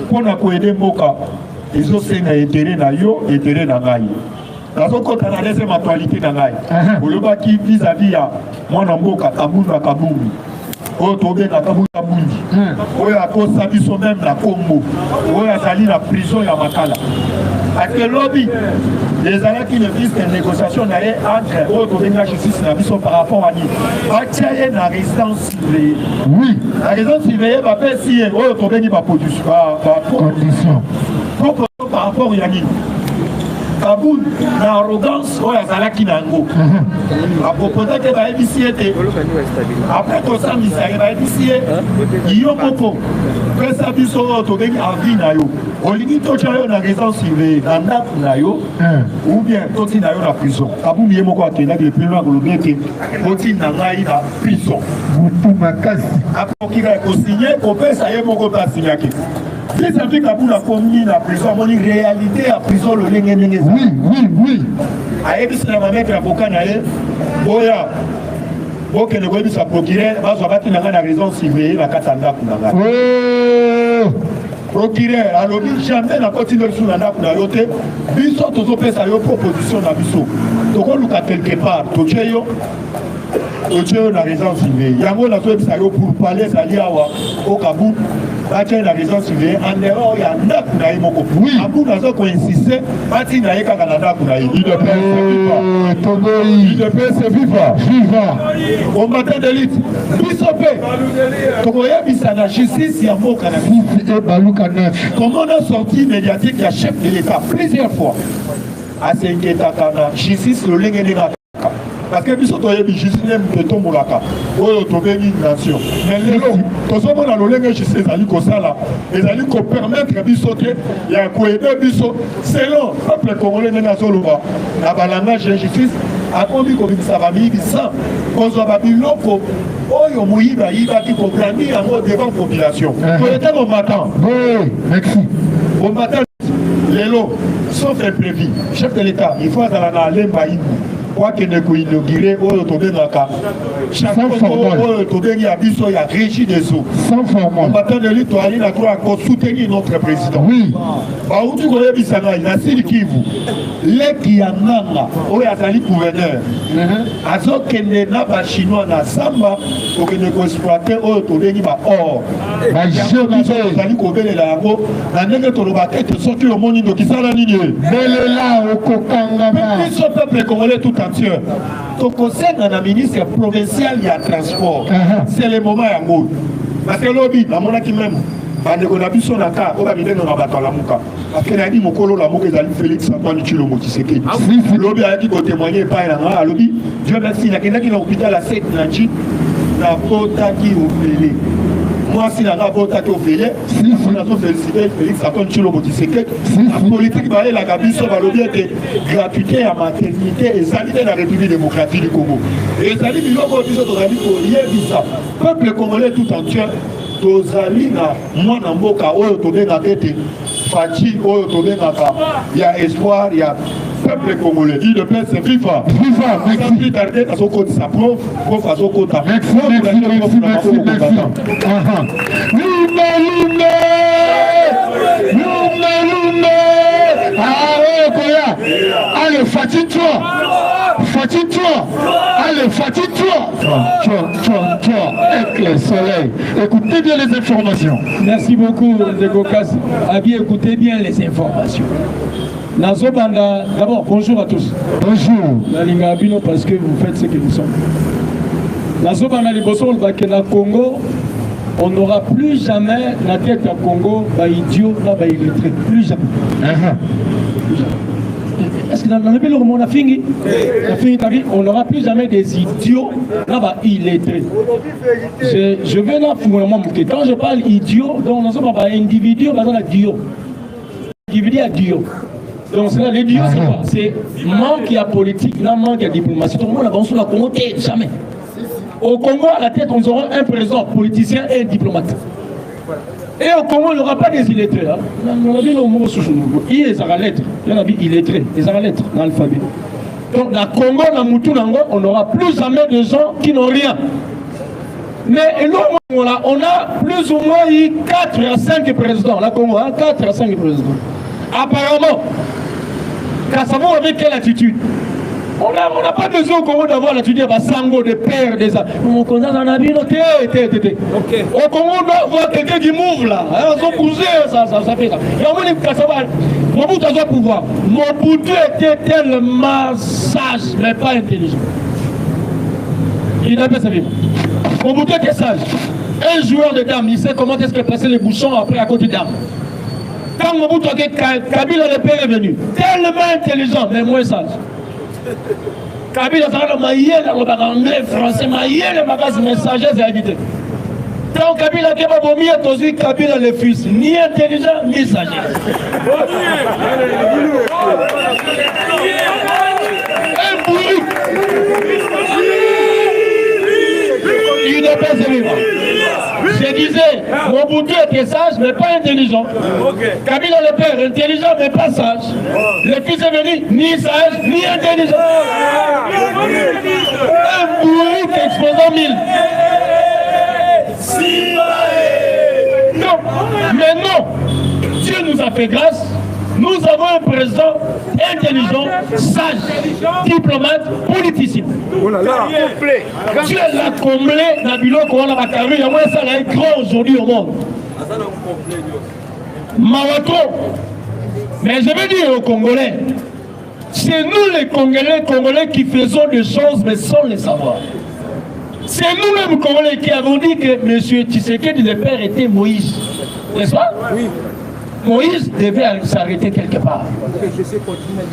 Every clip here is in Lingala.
pour nous aider Moka. Ils ont fait intérêt na yo, intérêt na ngai. Dans ce côté, on a laissé ma qualité na ngai. Pour le bas qui vis-à-vis à moi na Moka, Kaboul na Kaboul. Oh, tombé na Kaboul Kaboul. Oh, à cause ça, ils sont même na Congo. Oh, à sali la prison ya Makala. Parce que lobby, les années qui ne visent qu'une négociation entre oh, tombé na justice na biso par rapport à nous. Batiaye na résidence surveillée. Oui. La résidence surveillée va faire si oh, tombé ni pas production. Condition. Par rapport à Yannick. Kaboul, l'arrogance, oh, la zala qui n'a ngo. À propos de que va ébicier, après tout ça, il va ébicier. Il y a beaucoup. Après ça, il y a tout à nayo. On limite tout à l'heure la raison surveillée, dans la nayo, ou bien tout à l'heure la prison. Kaboul, il y a beaucoup qui est plus loin que le bien qui est la prison. Vous ma casse. Après qu'il a signé, on peut ça y est beaucoup pas signé. Si ça fait Kaboul a commis la prison, on dit réalité à prison le lengue. Oui. A ebi c'est la mettre avocat naé. Boya. Ok, le gobi sa procureur, va se battre dans la raison surveillée la katanga kunanga. Procureur, alors jamais na continuer sur la nappe na yote. Biso tozo pesa yo proposition na biso. Toko luka quelque part, tocheyo. Tocheyo na raison surveillée. Yango na so pesa yo pour parler ça liawa au Kaboul. La raison surveillée, en dehors, il y a un acte qui est moko. Oui. Abou n'a pas insisté, Mati n'a pas Canada pour l'aïe. Il ne peut se vivre. Combattant d'élite. Bissopé. Togoya Bissana, justice, il y a mot Canada. Comment on a sorti médiatique, il y a chef de l'État plusieurs fois. À Sengetakana, justice, le Lengenega. Parce que nous sommes justice de ton molaka. Oh, tu es une nation. Mais les gens, tous ceux qui ont le justice, ils ont permettre de sauter. Il y a un biso. C'est long. Le peuple congolais n'est pas solo. La balanga de justice a conduit comme ça va vivre sans. On soit pas plus loco. Oh, il y a qui comprend devant la population. Pour le temps, on m'attend. Oui, merci. On m'attend. Les lots, sauf imprévu. Chef de l'État, il faut aller dans l'Embaï. Quoi qu'il ne puisse inaugurer, oh, tombé dans la carte. Chaque fois, oh, tombé, il y a biso, il y a régi des eaux. Sans format. On m'attend de lui, toi, il a droit à soutenir notre président. Oui. Bah, où tu connais Bissana, il a sili Kivu. Les qui en a, oh, il y a sali gouverneur. Azo kende na ba chinois na samba, pour qu'il ne puisse exploiter, oh, tombé, il va or. Bah, je me dis, sali kobele la go, la nègre tolobate, te sorti au monde, qui s'en a ligne. Belle là, au kokanga. Mais ce peuple congolais tout ton conseil dans la ministre provincial, il y a transport. C'est le moment à Ngou. Parce que l'objet, la monnaie qui même, parce que la mission n'a qu'à, on va venir dans la bataille la mouka. Parce que la dit mon colo la mouka, Félix Antoine Chilombo qui s'est quitté. L'objet a dit qu'on témoignait pas à l'objet. Dieu merci, il y a quelqu'un qui est à l'hôpital à 7 Nanji, la pota qui est au Félix. Moi, si la pota qui est au Félix, on a félicité Félix Antoine Chilombo qui s'est quitté. La politique, la Gabiso va l'objet de gratuité à maternité et sanité de la République démocratique du Congo. Et ça dit, il y a un peuple congolais tout entier. Tozali na mwana mboka oyo tobenga tete Fachi oyo tobenga il y a espoir, il y a peuple congolais. Il de paix c'est FIFA. FIFA, sans plus tarder à son côté sa prof à son côté. Merci. Allez, fatigue-toi. Allez, fatigue-toi. Avec le soleil. Écoutez bien les informations. Merci beaucoup, Ndegokas. Écoutez bien les informations. Nazobanda, d'abord, bonjour à tous. Bonjour. Nalinga Abino, parce que vous faites ce que nous sommes. Nazobanda, les bossons, le Congo, on n'aura plus jamais la tête à Congo, idiot, là, illettré. Plus jamais. Est-ce que dans le pays, on a fini? On n'aura plus jamais des idiots là-bas illettrés. Je vais là pour le moment. Quand je parle idiot, donc on ne pas individu, on a dio. Individu à dio. Donc c'est là, les dios, c'est quoi? C'est manque à politique, là, manque à diplomatie. Tout le monde là-bas, on se la Congo, jamais. Au Congo, à la tête, on aura un président politicien et un diplomate. Et au Congo, il n'y aura pas des illettrés. On a vu le mot sous il y a des lettres. Il y en a illettrés, des lettres dans l'alphabet. Donc, dans le Congo, dans Moutounango, on n'aura plus jamais de gens qui n'ont rien. Mais là, on a plus ou moins eu 4 à 5 présidents. Là, Congo, 4 à 5 présidents. Apparemment, Kassamo avec quelle attitude? On n'a pas besoin au Congo d'avoir l'attitude de Sango, de père, des hommes. On connaît dans la ville, au Congo, on doit avoir quelqu'un qui m'ouvre là. Ils ont poussé, ça fait ça. Et on va dire que Mobutu a le pouvoir. Mobutu était tellement sage, mais pas intelligent. Il n'a pas saisi. Mobutu était sage. Un joueur de dames, il sait comment est-ce que passer les bouchons après à côté dames. Quand Mobutu a dit Kabila le père est venu, tellement intelligent, mais moins sage. Kabila a maillé le anglais, français, maillé le magasin messager et habité. Quand Kabila a vomi, aussi Kabila le fils, ni intelligent, ni sage. Un bourru. Il n'est pas vivant. Je disais, Mobutu était sage, mais pas intelligent. Kabila le père, intelligent, mais pas sage. Le fils est venu, ni sage, ni intelligent. Un bourru exposant 1000. Non, mais non. Dieu nous a fait grâce. Nous avons un président intelligent, sage, diplomate, politicien. Dieu l'a comblé dans le biloko, on a carré, il y a moins ça, là, grand aujourd'hui au monde. Mawato. Mais je veux dire aux Congolais, c'est nous les Congolais qui faisons des choses, mais sans les savoir. C'est nous-mêmes Congolais qui avons dit que M. Tshisekedi, le père, était Moïse. N'est-ce pas? Oui. Moïse devait s'arrêter quelque part.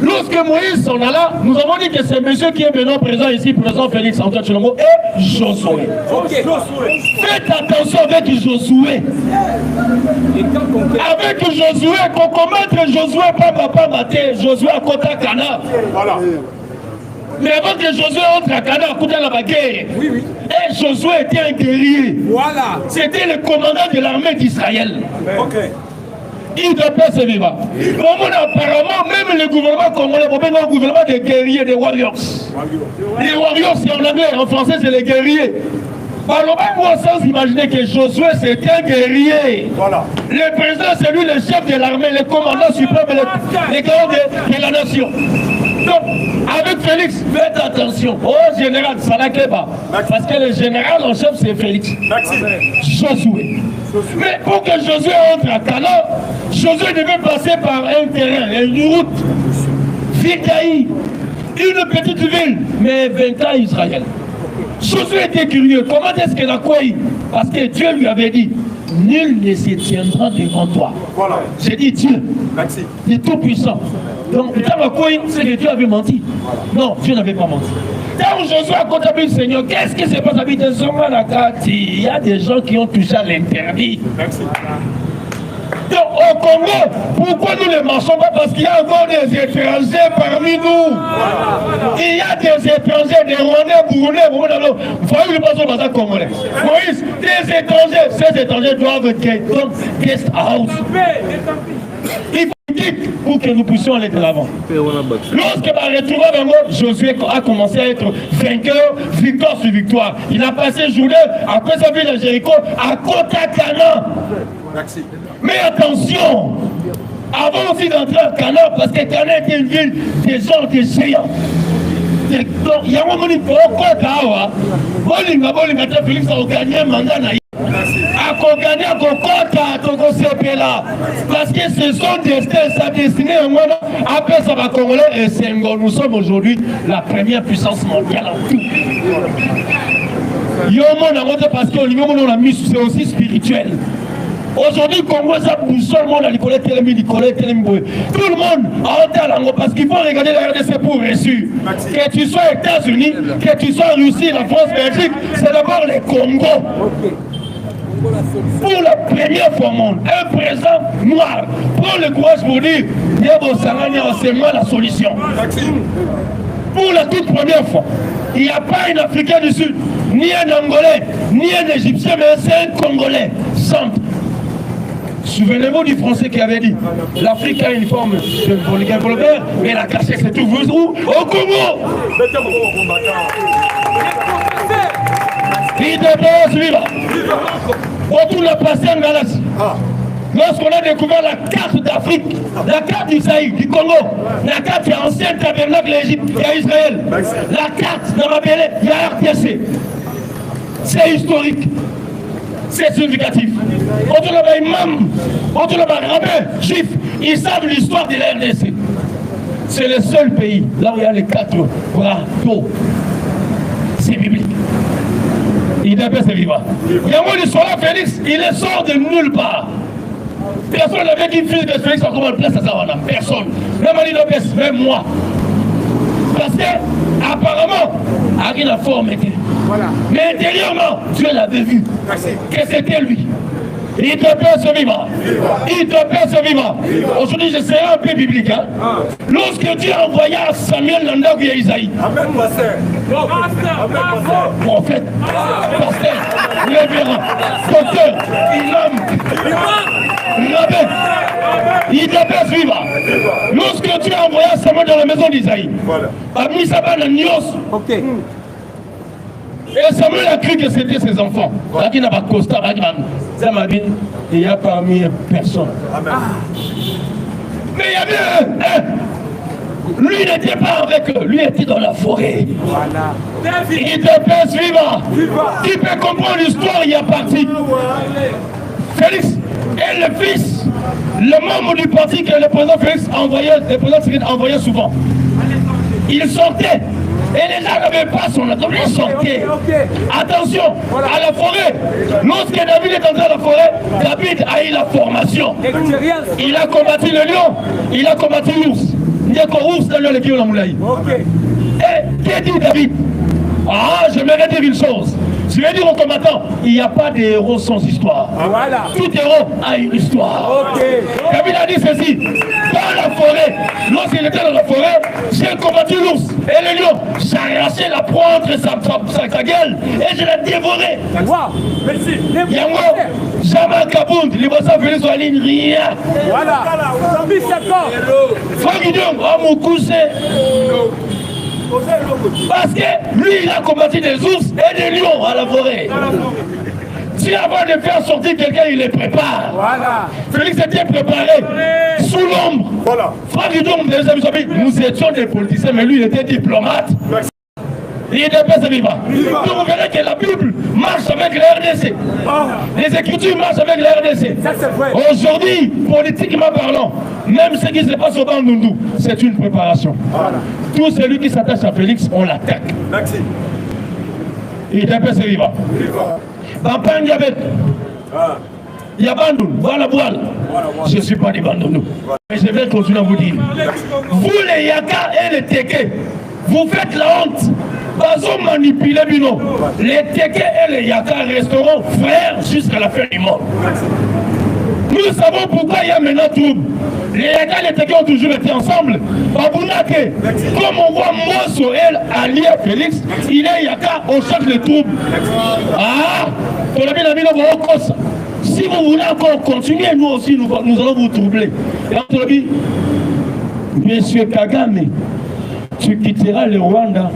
Lorsque Moïse s'en alla, nous avons dit que c'est monsieur qui est maintenant présent ici, présent Félix Antoine Tshilombo et Josué. Faites attention avec Josué. Avec Josué, qu'on commettre Josué, pas maté, Josué à Kota Kana. Voilà. Mais avant que Josué entre à Kana, à côté de la guerre, et Josué était un guerrier. Voilà. C'était le commandant de l'armée d'Israël. Ok. Il doit pas se vivre. Apparemment, même le gouvernement congolais, un gouvernement des guerriers, des warriors. Les warriors, c'est en anglais, en français, c'est les guerriers. Alors, même sans imaginer que Josué, c'était un guerrier. Voilà. Le président, c'est lui le chef de l'armée, le commandant suprême, les grands de la nation. Donc, avec Félix, faites attention. Oh, général, ça n'a pas. Parce que le général en chef, c'est Félix. Josué. Mais pour que Josué entre à Cana, Josué devait passer par un terrain, une route. Vikaï, une petite ville, mais 20 ans Israël. Josué était curieux. Comment est-ce qu'elle a quoi? Parce que Dieu lui avait dit, nul ne se tiendra devant toi. Voilà. J'ai dit Dieu. Merci. Il est tout puissant. Donc, c'est que Dieu avait menti. Non, Dieu n'avait pas menti. Quand Josué a côté du Seigneur, qu'est-ce qui se passe avec des hommes à la carte? Il y a des gens qui ont touché à l'interdit. Merci. Donc, au Congo, pourquoi nous ne marchons pas? Parce qu'il y a encore des étrangers parmi nous. Il y a des étrangers, des Rwandais, Burundais, vous voyez le passage dans un Congolais. Moïse, des étrangers, ces étrangers doivent être guest house. Il faut quitter pour que nous puissions aller de l'avant. Lorsque Josué a commencé à être vainqueur, victoire sur victoire. Il a passé journée après sa ville à Jéricho, à Kota Kana. Merci. Mais attention, avant aussi d'entrer à Kana, parce que Kana était une ville des gens, des géants. Donc, il y a un moment où il faut Kota, Félix a gagné un mandat. Gagner à Kota, parce que ce sont des sa destinée après ça va Congolais et Senghor. Nous sommes aujourd'hui la première puissance mondiale en tout. Parce que c'est aussi spirituel. Aujourd'hui, Congo, ça boussole, le monde a Nicolas Télémi. Tout le monde a honte à l'angle parce qu'il faut regarder la RDC pour reçu. Que tu sois aux États-Unis, que tu sois en Russie, la France, Belgique, c'est d'abord les Congo. Pour la première fois au monde, un président noir prend le courage pour dire c'est moi la solution. Pour la toute première fois, il n'y a pas un Africain du Sud, ni un Angolais, ni un Égyptien, mais c'est un Congolais. Centre. Souvenez-vous du Français qui avait dit l'Afrique a une forme de volontaire, mais la cachette c'est tout. Vous où? Au Congo. IDPS viva. Autour de la pasteur Ngalas. Lorsqu'on a découvert la carte d'Afrique, la carte d'Isaïe, du Congo, la carte de l'ancien tabernacle d'Égypte, il y a Israël. La carte de Mabélé, il y a RTC. C'est historique. C'est significatif. Autour de la imam, autour de la rabbin, juif, ils savent l'histoire de la RDC. C'est le seul pays, là où il y a les 4 bras d'eau. C'est biblique. Il est c'est vivant. Il y a moi l'histoire là, Félix, il est sort de nulle part. Personne n'avait dit fils de Félix a comment place à ça. Personne. Même à l'IDPS, même moi. Parce que, apparemment, Ari la forme était. Voilà. Mais intérieurement, Dieu l'avait vu. Merci. Que c'était lui. Il te peut se vivre. Il te peut se vivre. Aujourd'hui, je serai un peu biblique. Hein? Lorsque Dieu a envoyé à Samuel Landau et Isaïe. Amen, pasteur. Prophète, pasteur, révérend, docteur, imam, rabbin. Il te peut suivre. Lorsque Dieu a envoyé à Samuel dans la maison d'Isaïe, a mis sa balle à Nios. Ok. Et Samuel a cru que c'était ses enfants. Il n'a pas Costa, il y a parmi personne. Mais il y avait un. Lui n'était pas avec eux, lui était dans la forêt. Voilà. Il te peut suivre. Tu peux comprendre l'histoire, il y a parti. Félix est le fils, le membre du parti que le président Félix envoyait, le président Félix envoyait souvent. Il sortait. Et les gens n'avaient pas son attention, ils sortaient. Attention, à la forêt. Lorsque David est entré à la forêt, David a eu la formation. Il a combattu le lion, il a combattu l'ours. Il y a quoi ours dans le lion la moulaï. Et qu'est-ce dit David? Ah, je vais dire une chose. Je vais dire aux combattants, il n'y a pas de héros sans histoire. Voilà. Tout héros a une histoire. David a dit ceci, dans la forêt, lorsqu'il était dans la forêt, j'ai combattu l'ours et le lion. J'ai arraché la proie entre sa gueule et je l'ai dévoré. Wow. Merci. Yango, Jamal Kabound, les voisins venaient sur la ligne, rien. Voilà. Franck Guidon, oh mon cousin. Parce que lui, il a combattu des ours et des lions à la forêt. Si avant de faire sortir quelqu'un, il les prépare. Voilà. Félix était préparé sous l'ombre. Voilà. Franck Guidon, nous étions des politiciens, mais lui, il était diplomate. Il était pas vivant. Donc vous verrez que la Bible marche avec la RDC. Les Écritures marchent avec la RDC. Aujourd'hui, politiquement parlant, même ce qui se passe au Bandundu, c'est une préparation. Voilà. Tout celui qui s'attache à Félix, on l'attaque. Merci. Il était pas vivant. Papa Ndiabet. Il y a Bandundu, voilà. Je ne suis pas des Bandundu. Mais je vais continuer à vous dire. Vous les Yaka et les Teke, vous faites la honte. Bazo manipulé Bino. Les Teke et les Yaka resteront frères jusqu'à la fin du monde. Nous savons pourquoi il y a maintenant trouble. Les Yaka et les Teke ont toujours été ensemble. Babounake, comme on voit Mosso et allié Félix, il est Yaka, on cherche les troubles. Ah, si vous voulez encore continuer, nous aussi, nous allons vous troubler. Et Monsieur Kagame, tu quitteras le Rwanda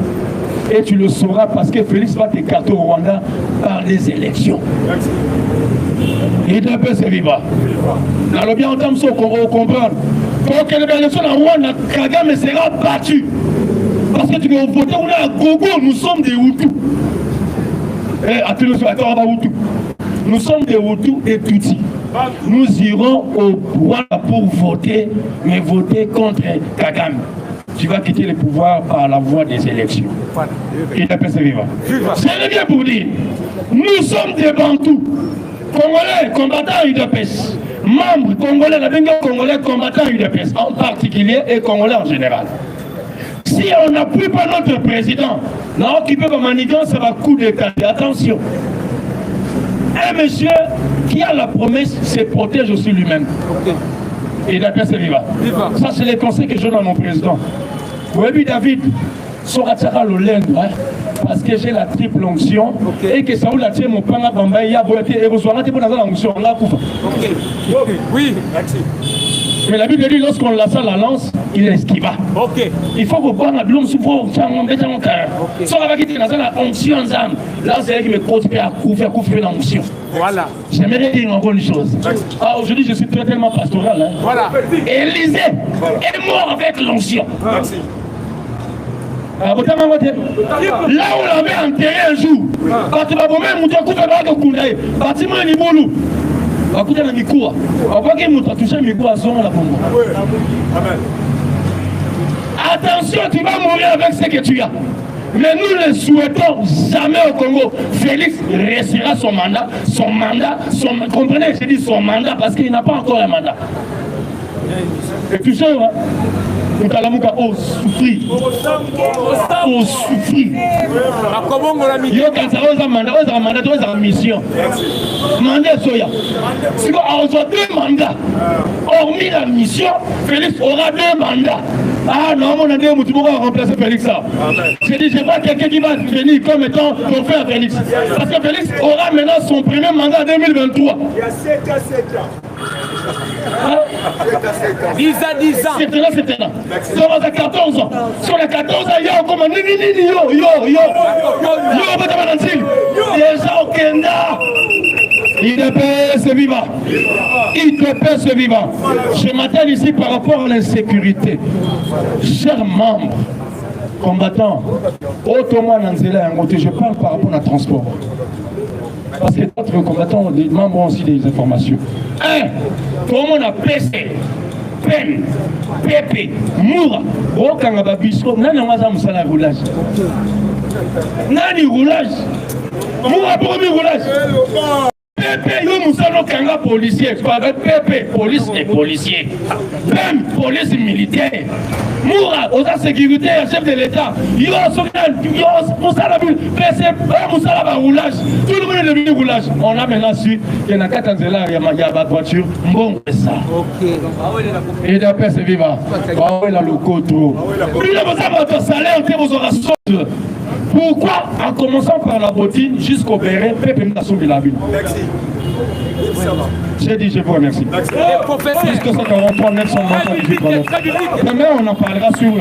et tu le sauras parce que Félix va t'écarter au Rwanda par les élections. Il est un peu vivant. Dans le bien entendre ça, on va comprendre. Quand il y a une élection en Rwanda, Kagame sera battu. Parce que tu vas voter, on est à Gogo, nous sommes des Hutus. Attends, Hutus. Nous sommes des Hutus et Tutsis. Nous irons au Rwanda pour voter, mais voter contre Kagame. Tu vas quitter le pouvoir par la voie des élections. Il est un vivant. C'est bien pour dire, nous sommes des Bantous, Congolais combattants UDPS, membres Congolais, la Benga Congolais combattants UDPS en particulier et Congolais en général. Si on n'appuie pas notre président, là occupé par manigance, ça va coup d'état. Attention. Un monsieur qui a la promesse se protège aussi lui-même. Et d'après c'est vivant. Ça, c'est les conseils que je donne à mon président. Oui, David, Soratara Lolène, parce que j'ai la triple onction et que ça vous l'a tiré mon pain à Bambaye, et vous soyez pour la onction, là, oui, merci. Mais la Bible dit, lorsqu'on lance la lance, il esquiva. Ok. Il faut que bon l'homme souffre on sans la quitter dans la onction ensemble. Là c'est elle qui me coach à faire dans l'onction. Voilà. J'aimerais dire encore une chose. Ah, aujourd'hui je suis tellement pastoral. Hein. Voilà. Élisée est mort avec l'onction. Merci. Là où on l'avait enterré un jour, quand tu vas même mouton couper dans le Koundaï, bâtiment est Niboulou. On va couper dans le micro. On va qu'il mouton toucher le micro à son la bombe. Amen. Attention, tu vas mourir avec ce que tu as. Mais nous ne souhaitons jamais au Congo. Félix restera son mandat, comprenez, je dis son mandat parce qu'il n'a pas encore un mandat. Et tu sais, hein, nous allons souffrir. Au souffrir. Il y a un mandat, une mission. Mandat Soya. Si on a deux mandats, hormis la mission, Félix aura deux mandats. Ah non, mon ami, tu pourras remplacer Félix. J'ai dit, je vois quelqu'un qui va venir comme étant mon frère Félix. Parce que Félix aura maintenant son premier mandat en 2023. Il y a 7 ans. 10 ans. C'était là. Sur les 14 ans. Sur les 14 ans, il y a encore un Déjà au Kenda. Il dépasse vivant. Je m'attelle ici par rapport à l'insécurité. Chers membres, combattants, je parle par rapport au transport. Parce que d'autres combattants, les membres ont aussi des informations. Comment on a PC, peine, pépé, moura, Rokanga Bisco, nani waza musala roulage. Nani roulage. Moura premier roulage. Pépé, yo musala kanga policier. Pépé, police et policier. Pem, police militaire. Moura, aux sécurité, chef de l'État. Yo, musala PC, musala roulage. Tout le monde est devenu roulage. On a maintenant su qu'il y a 4 ans de là, il y a une voiture. Bon, c'est ça. Et d'après, c'est vivant. Il a le côté. Plus de votre salaire, vous aurez sauté. Pourquoi, en commençant par la bottine jusqu'au béret, Pépé m'a sauvé la vie. Merci. J'ai dit, je vous remercie. Plus que 143, 993. Demain, on en parlera sur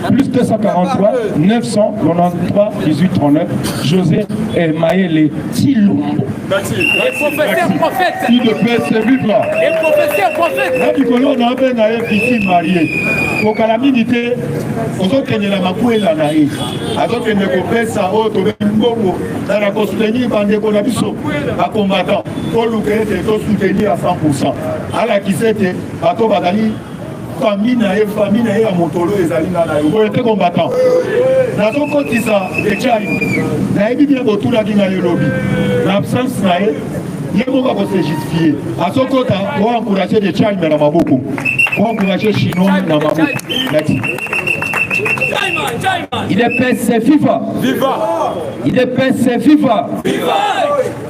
plus 243, 993, 1839. José et Maëlle Tilombo. Merci. Et prophète. Qui de paix, c'est vivre. Et prophète. Là, du coup, on a un fils marié. Pour qu'à la minute, on a la makou et la naïe. Alors que nous avons ça, on a soutenir Bandeko Nabiso, à combattant. Pour nous soutenir à 100%. À la qui c'était, à Tobadali. Famille à Montolo et Zalina, vous êtes combattant. Dans son côté, ça, les Tchaïs, vous avez bien autour de la lobby. L'absence, il y a beaucoup de se justifier. À son côté, on va encourager les Tchaïs, mais on va beaucoup. On va encourager les Chinois, mais on va beaucoup. Merci. Il est PC FIFA. Viva. Il est PC FIFA. Viva.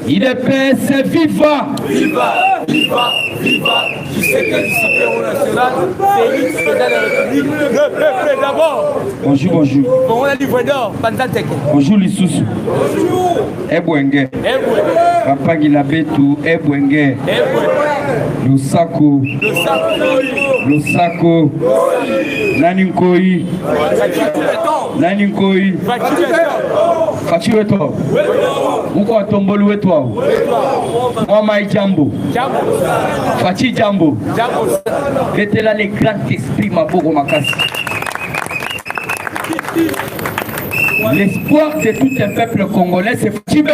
Il est PC FIFA. Viva. Viva. Viva. Tu sais que discipline nationale, Félix président de la République, le peuple d'abord. Bonjour, bonjour. On a livre d'or, Pantateke. Bonjour, Lissoussou. Bonjour. Ebwenge. Papa Gilabetu, Ebwenge. Lusako. Lusako. Naninkoi. Naninkoi. Fachiweto. Uko atombolu wetu. Mama Jambo. Fachi Jambo. Était là les grands esprits Maboko Makasi. L'espoir de tout un peuple congolais, c'est Fachibe.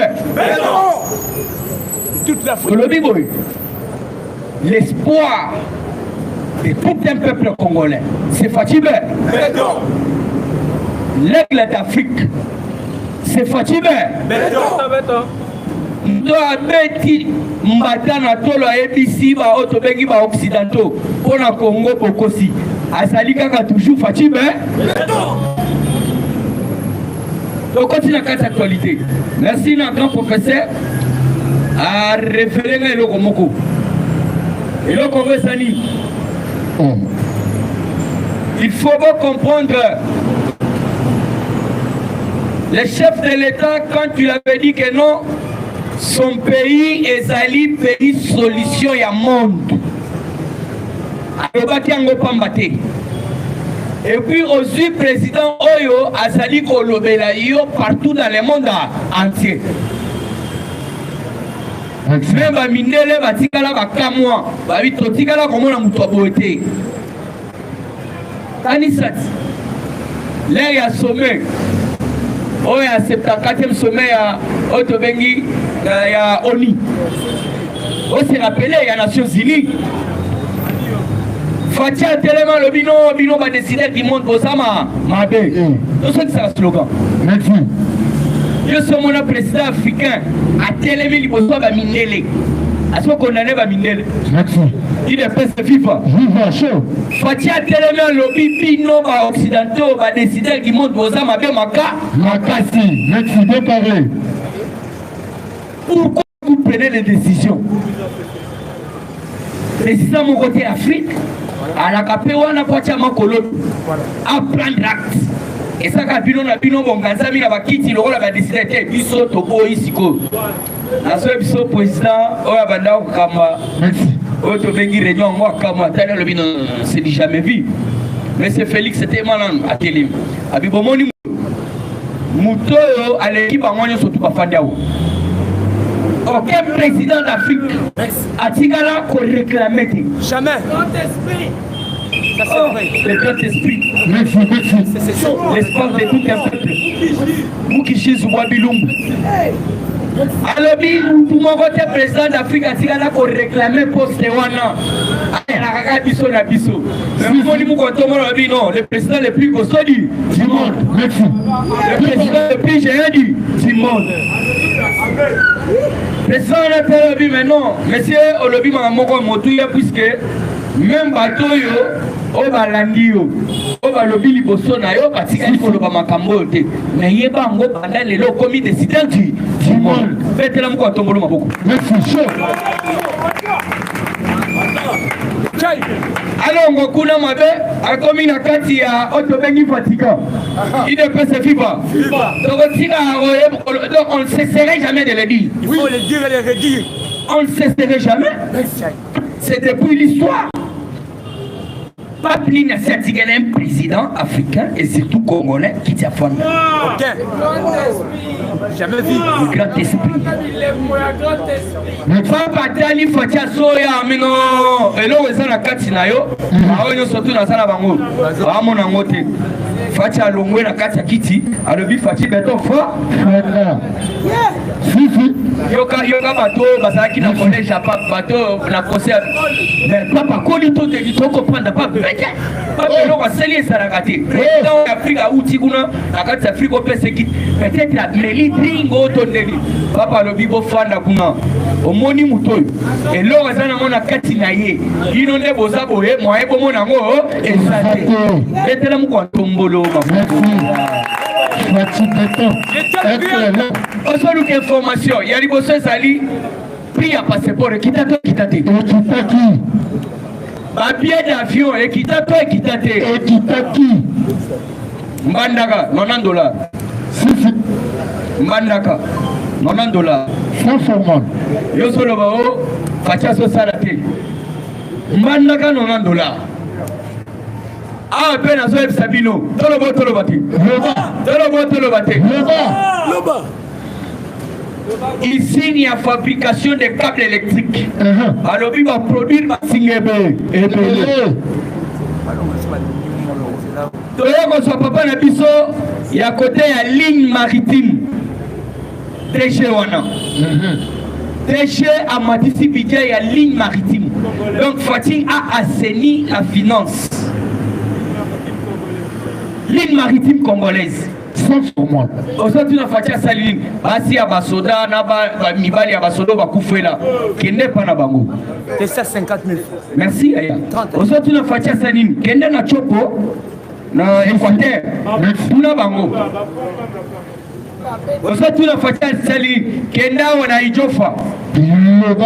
L'espoir de tout un peuple congolais, c'est Fachibe. L'aigle d'Afrique, c'est Fachibe. doit beti mbata na tolo ABC ba otobengi ba occidentaux pour na Congo pokosi azali kaka toujours Fachibe. Donc continue à actualité. Merci notre grand professeur à référer le Komoko. Et le Congressani. Il faut bien comprendre le chef de l'État, quand tu avais dit que non, son pays est allé pays solution et monde. alobaki yango pamba te. Et puis aussi président Oyo azali kolobela yo partout dans le monde entier. Même bamindele batikala bakamwa babi totikala komona mutu abote. Tanisati l'air ya sommet Oya 74e sommet ya Otobengi ya ONU. On s'est rappelé il y a Nations Unies. Fatia tellement le bino va décider du monde Bosama Mabé. Donc c'est ça le slogan. Merci. Je suis mon président africain à Télémi Liboso va Mindele. À ce qu'on en est va Mindele. Merci. Il est presque FIFA. Viva chaud. Fatia tellement le bino va occidentaux va décider du monde Bosama Mabé Maka. Makasi. Merci de parler. Pourquoi vous prenez les décisions? Président mon côté Afrique. À la Capewana Pochama Colon à prendre acte. Et ça, quand bino bonganzami na bakiti le rôle a décidé biso tobo isiko. Na so biso président oya banda kama. Merci. Oto bengi réunion moi kama tala le bino c'est jamais vu. Mais c'est Félix c'était malin à télé. Abi bomoni muto à l'équipe bango surtout pas fandao. Aucun président d'Afrique a tigala qu'on réclamait. Jamais. Ça c'est vrai. Le grand esprit. Merci, merci. L'espoir de tout un peuple. Vous qui chez Wabilum. Alors, pour mon côté, président d'Afrique a tigala qu'on réclamait poste wana. Le président le plus costaud du monde. Merci. Le président le plus géant du monde. Président on a dit mais non, monsieur Olobi Mamoko Motouya puisque même bateau yo o balandi yo o balobi liboso na yo batikali koloba makambo te mais yeba ngo banda lelo komi décident du monde. Betela mko tombolo maboko. Merci chaud. Alors ngokuna mabe akomi na kati ya Otobengi Vatican. Il ne peut se vivre. Donc on ne cesserait jamais de le dire. Il faut le dire et le redire. On ne cesserait jamais. C'est depuis l'histoire. Pas plus nécessaire un président africain et surtout congolais qui t'a fondé. Ok. Jamais vu. Le grand esprit. Papa Dani Fatia Soya Amino. Et là, on est à Katinayo. On est surtout dans la bango. On a monté. Fatia Longwe na Katia Kiti. A le but Fatia Beto Fa. Yoka bateau, Basaki na collège à bateau, na concert. Mais papa, Kolito te dit, tu comprends pas. Papa, on va sceller ça la gâté. Président d'Afrique à Outiguna, à Katia Afrique au Pessekit. Peut-être la Méli Tringo Tondeli. Papa, le bibo fan d'Akuna. Au Moni Moutoy. Et là, on a mon Akatinaye. Il n'en est beau saboé, moi et mon amour. Et ça, c'est là mon tombolo. Aujourd'hui, information, il y a des bosses ali, pris à passeport, et quitte ma billet d'avion, et quitte Mbandaka, $90. Mbandaka, $90. Sans formal. Yo solo bao, facha so sarate. Mbandaka $90. Ah, ben à Zoëb Sabino, Tolo Bati. Ici, il y a fabrication de câbles électriques. Alors, il va produire ma signebe. Donc, papa Nabiso, il y a côté la ligne maritime. Déchet wana. Déchet à Matisi Bidja, il y a ligne maritime. Donc, Fatih a assaini la finance. Ligne maritime congolaise. Sans formal. Aujourd'hui, on a fait ça ligne. Basi à Basoda, Naba, Mibali à Basoda, Bakoufela. Qui n'est pas na bango. C'est ça 50 000. Merci, Aya. Aujourd'hui, on a fait ça ligne. Qui n'est na Chopo, na Équateur. Tout na bango. Aujourd'hui, on a fait ça ligne. Qui n'est na Ijofa.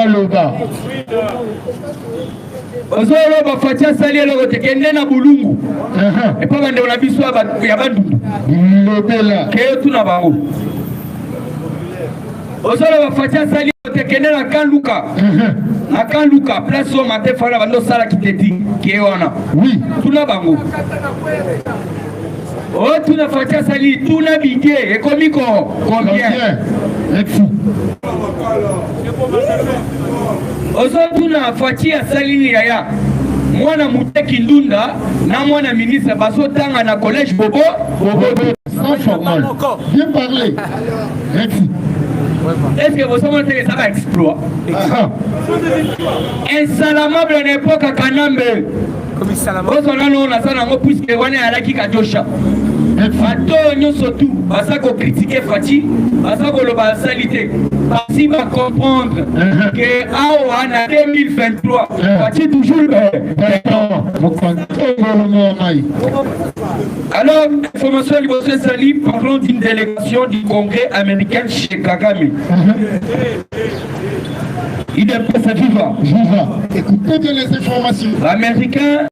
Loba. Ozolo ba fatia sali lo tekende na bulungu. Et pas bande na biso ya bandu. Lobela. Ke tu na bango. Ozolo ba fatia sali tekende na Kanluka. Naka Luka, place au matin, fala bando sala qui te dit, qui est wana. Oui. Tout na bango. Oh, tout na fatia sali, tout na bidé, et comico, combien? Merci. Ozo tout na fatia sali ni yaya. Mwana Muteki Ndunda, na mwana ministre, baso tanga na collège Bobo, Sans formal. Bien parlé. Merci. Est-ce que vous savez que ça va exploit? Insalamable à l'époque à Kanambe. Comme Salamable. Vous savez, on a ça dans puisque on est à la Kikajosha. Bato surtout, parce qu'on critique Fati, parce qu'on le basalité. Parce qu'il va comprendre que en 2023, Fati toujours alors, information du Sali, parlons d'une délégation du Congrès américain chez Kagame. Il est prêt à vivre. Écoutez bien les informations. L'Américain,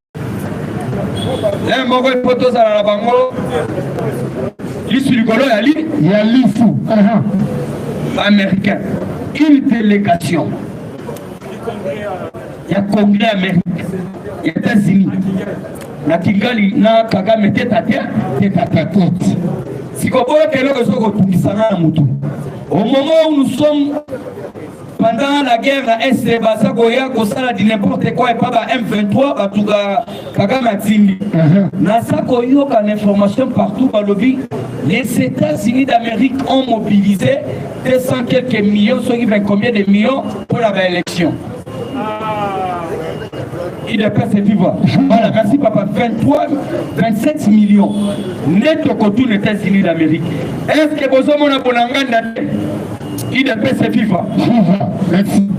un mauvais poteau à la bango, l'issue du Golo Yali, Yalifou. Américain, une délégation. Il y a Congrès américain, il y a États-Unis. Na Kigali, na Kagame tête à tête. Si vous voulez que l'on soit au moment où nous sommes pendant la guerre à Est, Basagoya, Kosala dit n'importe quoi et pas M23, Batuga, Kagame Atindi. Nasako Yok en information partout par le vie. Les États-Unis d'Amérique ont mobilisé 200 quelques millions, soit combien de millions pour la élection. Il est passé vivant. Voilà, merci papa. 27 millions. Net au côté des États-Unis d'Amérique. Est-ce que vous avez un bonanganda? Il est passé vivant. Merci.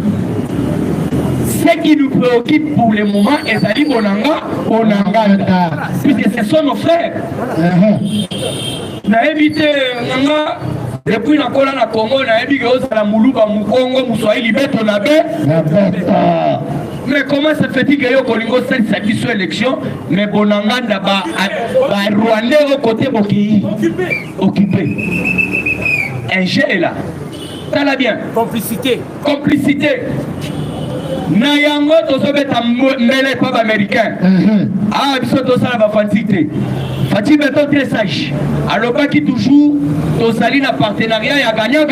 Ce qui nous préoccupe pour le moment est d'aller bonanganda. Puisque ce sont nos frères. On a évité depuis la colonne à Congo, on a évité la Moulouba, Moukongo, Moussoaïli, Beto, Nabé. Mais comment ça fait-il que yo Kolingo satisfait l'élection, mais Bonanganda ba Rwandais au côté occupé. Un jeu est là. Ça l'a bien. Complicité. Nayango tozobeta mbele papa américain. Ah biso tosala ba fatité. Fati beto très sage. Alobaki toujours tozali na partenariat ya gagnant.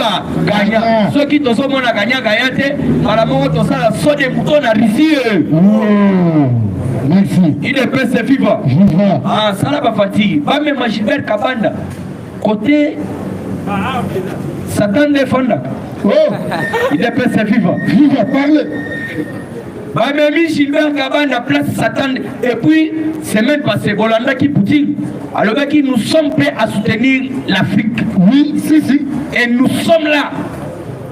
Ceux qui tozomona gagnant te malamongo tosala so de mouton na Russie. Merci. Il est prêt c'est vivant. Ah ça la ba fati. Ba même Gilbert Kabanda côté Satan défendre. Il est prêt c'est vivant. Viva parler. Mamie Gilbert Kabanda place Satan et puis semaine passée Bolanda qui Poutine alors que nous sommes prêts à soutenir l'Afrique. Oui, si. Et nous sommes là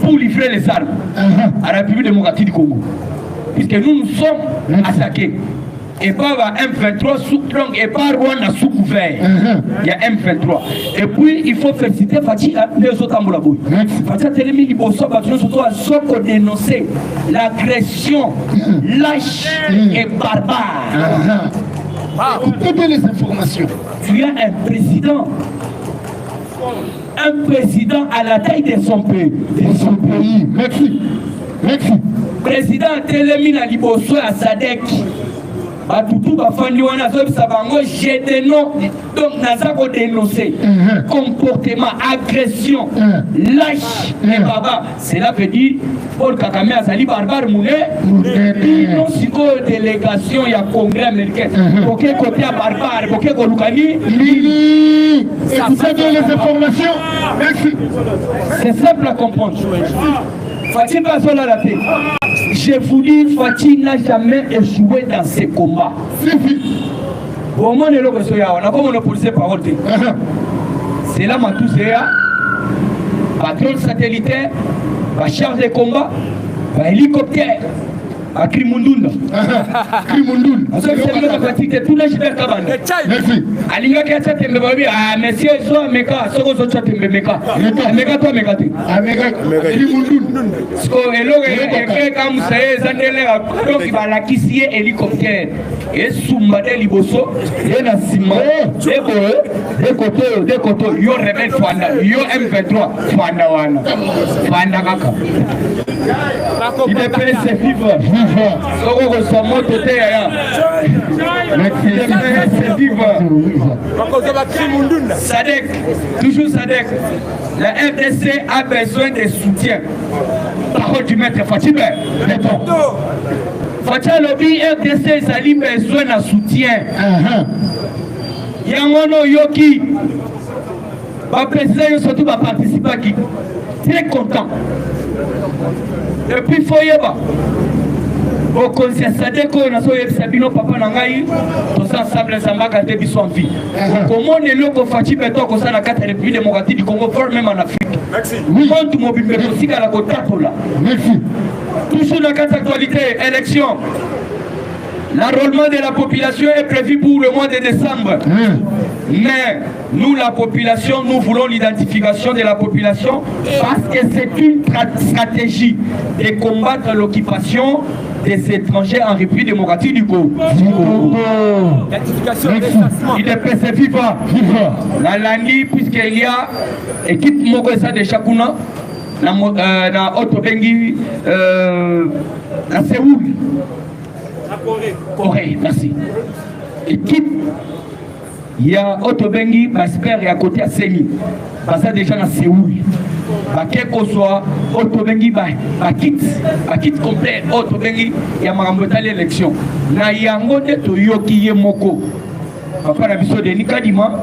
pour livrer les armes à la République démocratique du Congo. Puisque nous sommes attaqués. Et pas M23 sous donc et pas Rwanda sous couvert. Il y a M23. Et puis il faut féliciter Fati les autres Amboulabou. Fati Telemi Liboso Batouno surtout à Soko dénoncer l'agression lâche et barbare. Écoutez bien les informations. Tu as un président à la taille de son pays. Merci. Président Telemi na Liboso à Sadek. Batutu bafandi wana zobisa bango j'ai des noms donc naza ko dénoncer comportement agression lâche et baba cela veut dire Paul Kagame azali barbare mouné non siko délégation ya congrès américain OK côté barbare OK ko lukani Lili. Écoutez bien les informations. Merci. c'est simple à comprendre. Fati Bazola la paix. Je vous dis, Fati n'a jamais échoué dans ses combats. Bon, moi, on a comme on a posé parole. C'est là, ma touséa, patron satellitaire, char de combat, hélicoptère. à Krimundunda. Krimundunda. Tout le Gilbert Kabanda. Merci. Alinga Kiacha Tembe Babi, ah, monsieur, so Meka, Soko Socha Tembe Meka. Meka toi Meka te. Krimundunda. Sko elo et comme ça, Zandele, donc il va la kissier hélicoptère. Et Soumbade Liboso, et la Sima, des côtés, yo rebelle Fanda, yo M23, Fanda Wana, Fanda Kaka. Il est prêt, c'est vivre. Soko Kosomo Tote Yaya. Il est prêt, c'est vivre. Sadek, toujours Sadek. La RDC a besoin de soutien. Parole du maître Fatime. Fatia Lobby RDC a besoin de soutien. Yangono Yoki. Le président surtout va participer à qui. Très content. Et puis Foyeba. Au conseil Sadeko, on a Sabino Papa Nangaï, tout ça ensemble, ça m'a gardé biso en vie. Comment les locaux Fatih Beto, comme ça, la 4 République démocratique du Congo, voire même en Afrique. Merci. Compte mobile, mais aussi à la côte là. Merci. Toujours la 4 actualités, élection. L'enrôlement de la population est prévu pour le mois de décembre. Mais nous, la population, nous voulons l'identification de la population parce que c'est une stratégie de combattre l'occupation des étrangers en République démocratique du Congo. Il est pressé vivant. La Landi, puisqu'il y a équipe Mokosa de Chakuna, na Otobengi, la Séoul. Corée, merci. Équipe, il y a Otobengi, Basper et à côté à Seni. Ça déjà dans Séoul. Quel que soit Otobengi, quitte complet Otobengi, il y a ma l'élection. Na yango de Toyoki Moko. Papa na biso de Nikadima.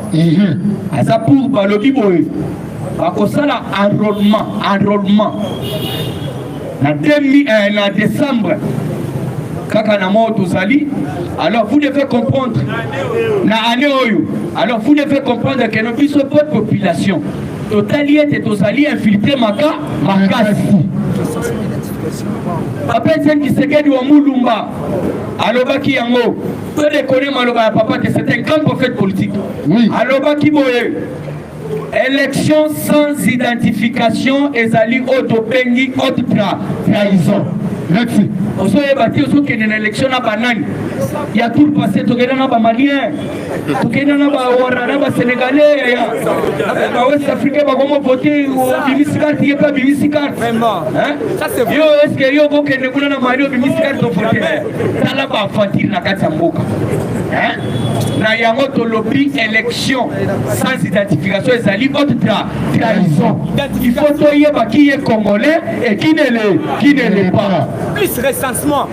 Asa pour balobi boy. Bakosala enrôlement. Na décembre. Alors vous devez comprendre alors vous devez comprendre que nous puissions pas de population totalité est aux alliés infiltrés Makasi après c'est qui se gagne au Moulumba alors qui yango peu de connaître maloba papa que c'est un grand prophète politique alors qui boye élection sans identification et ali autopengi autre trahison. Merci. On s'est battu au qu'il y a une élection à Banane. Il y a tout le passé, tout le monde a malien, tout le monde a sénégalais, il y a West Africain qui va voter au Bimisikat, il n'y a pas Bimisikat. Vraiment. Est-ce que yo ko kene kuna na Mario Bimisikat to voter? Ça là va fantir na Katsamboka. Na yango to lobby élection sans identification et ali autre trahison. Il faut toyeba qui est congolais et qui ne l'est pas. Plus recensement.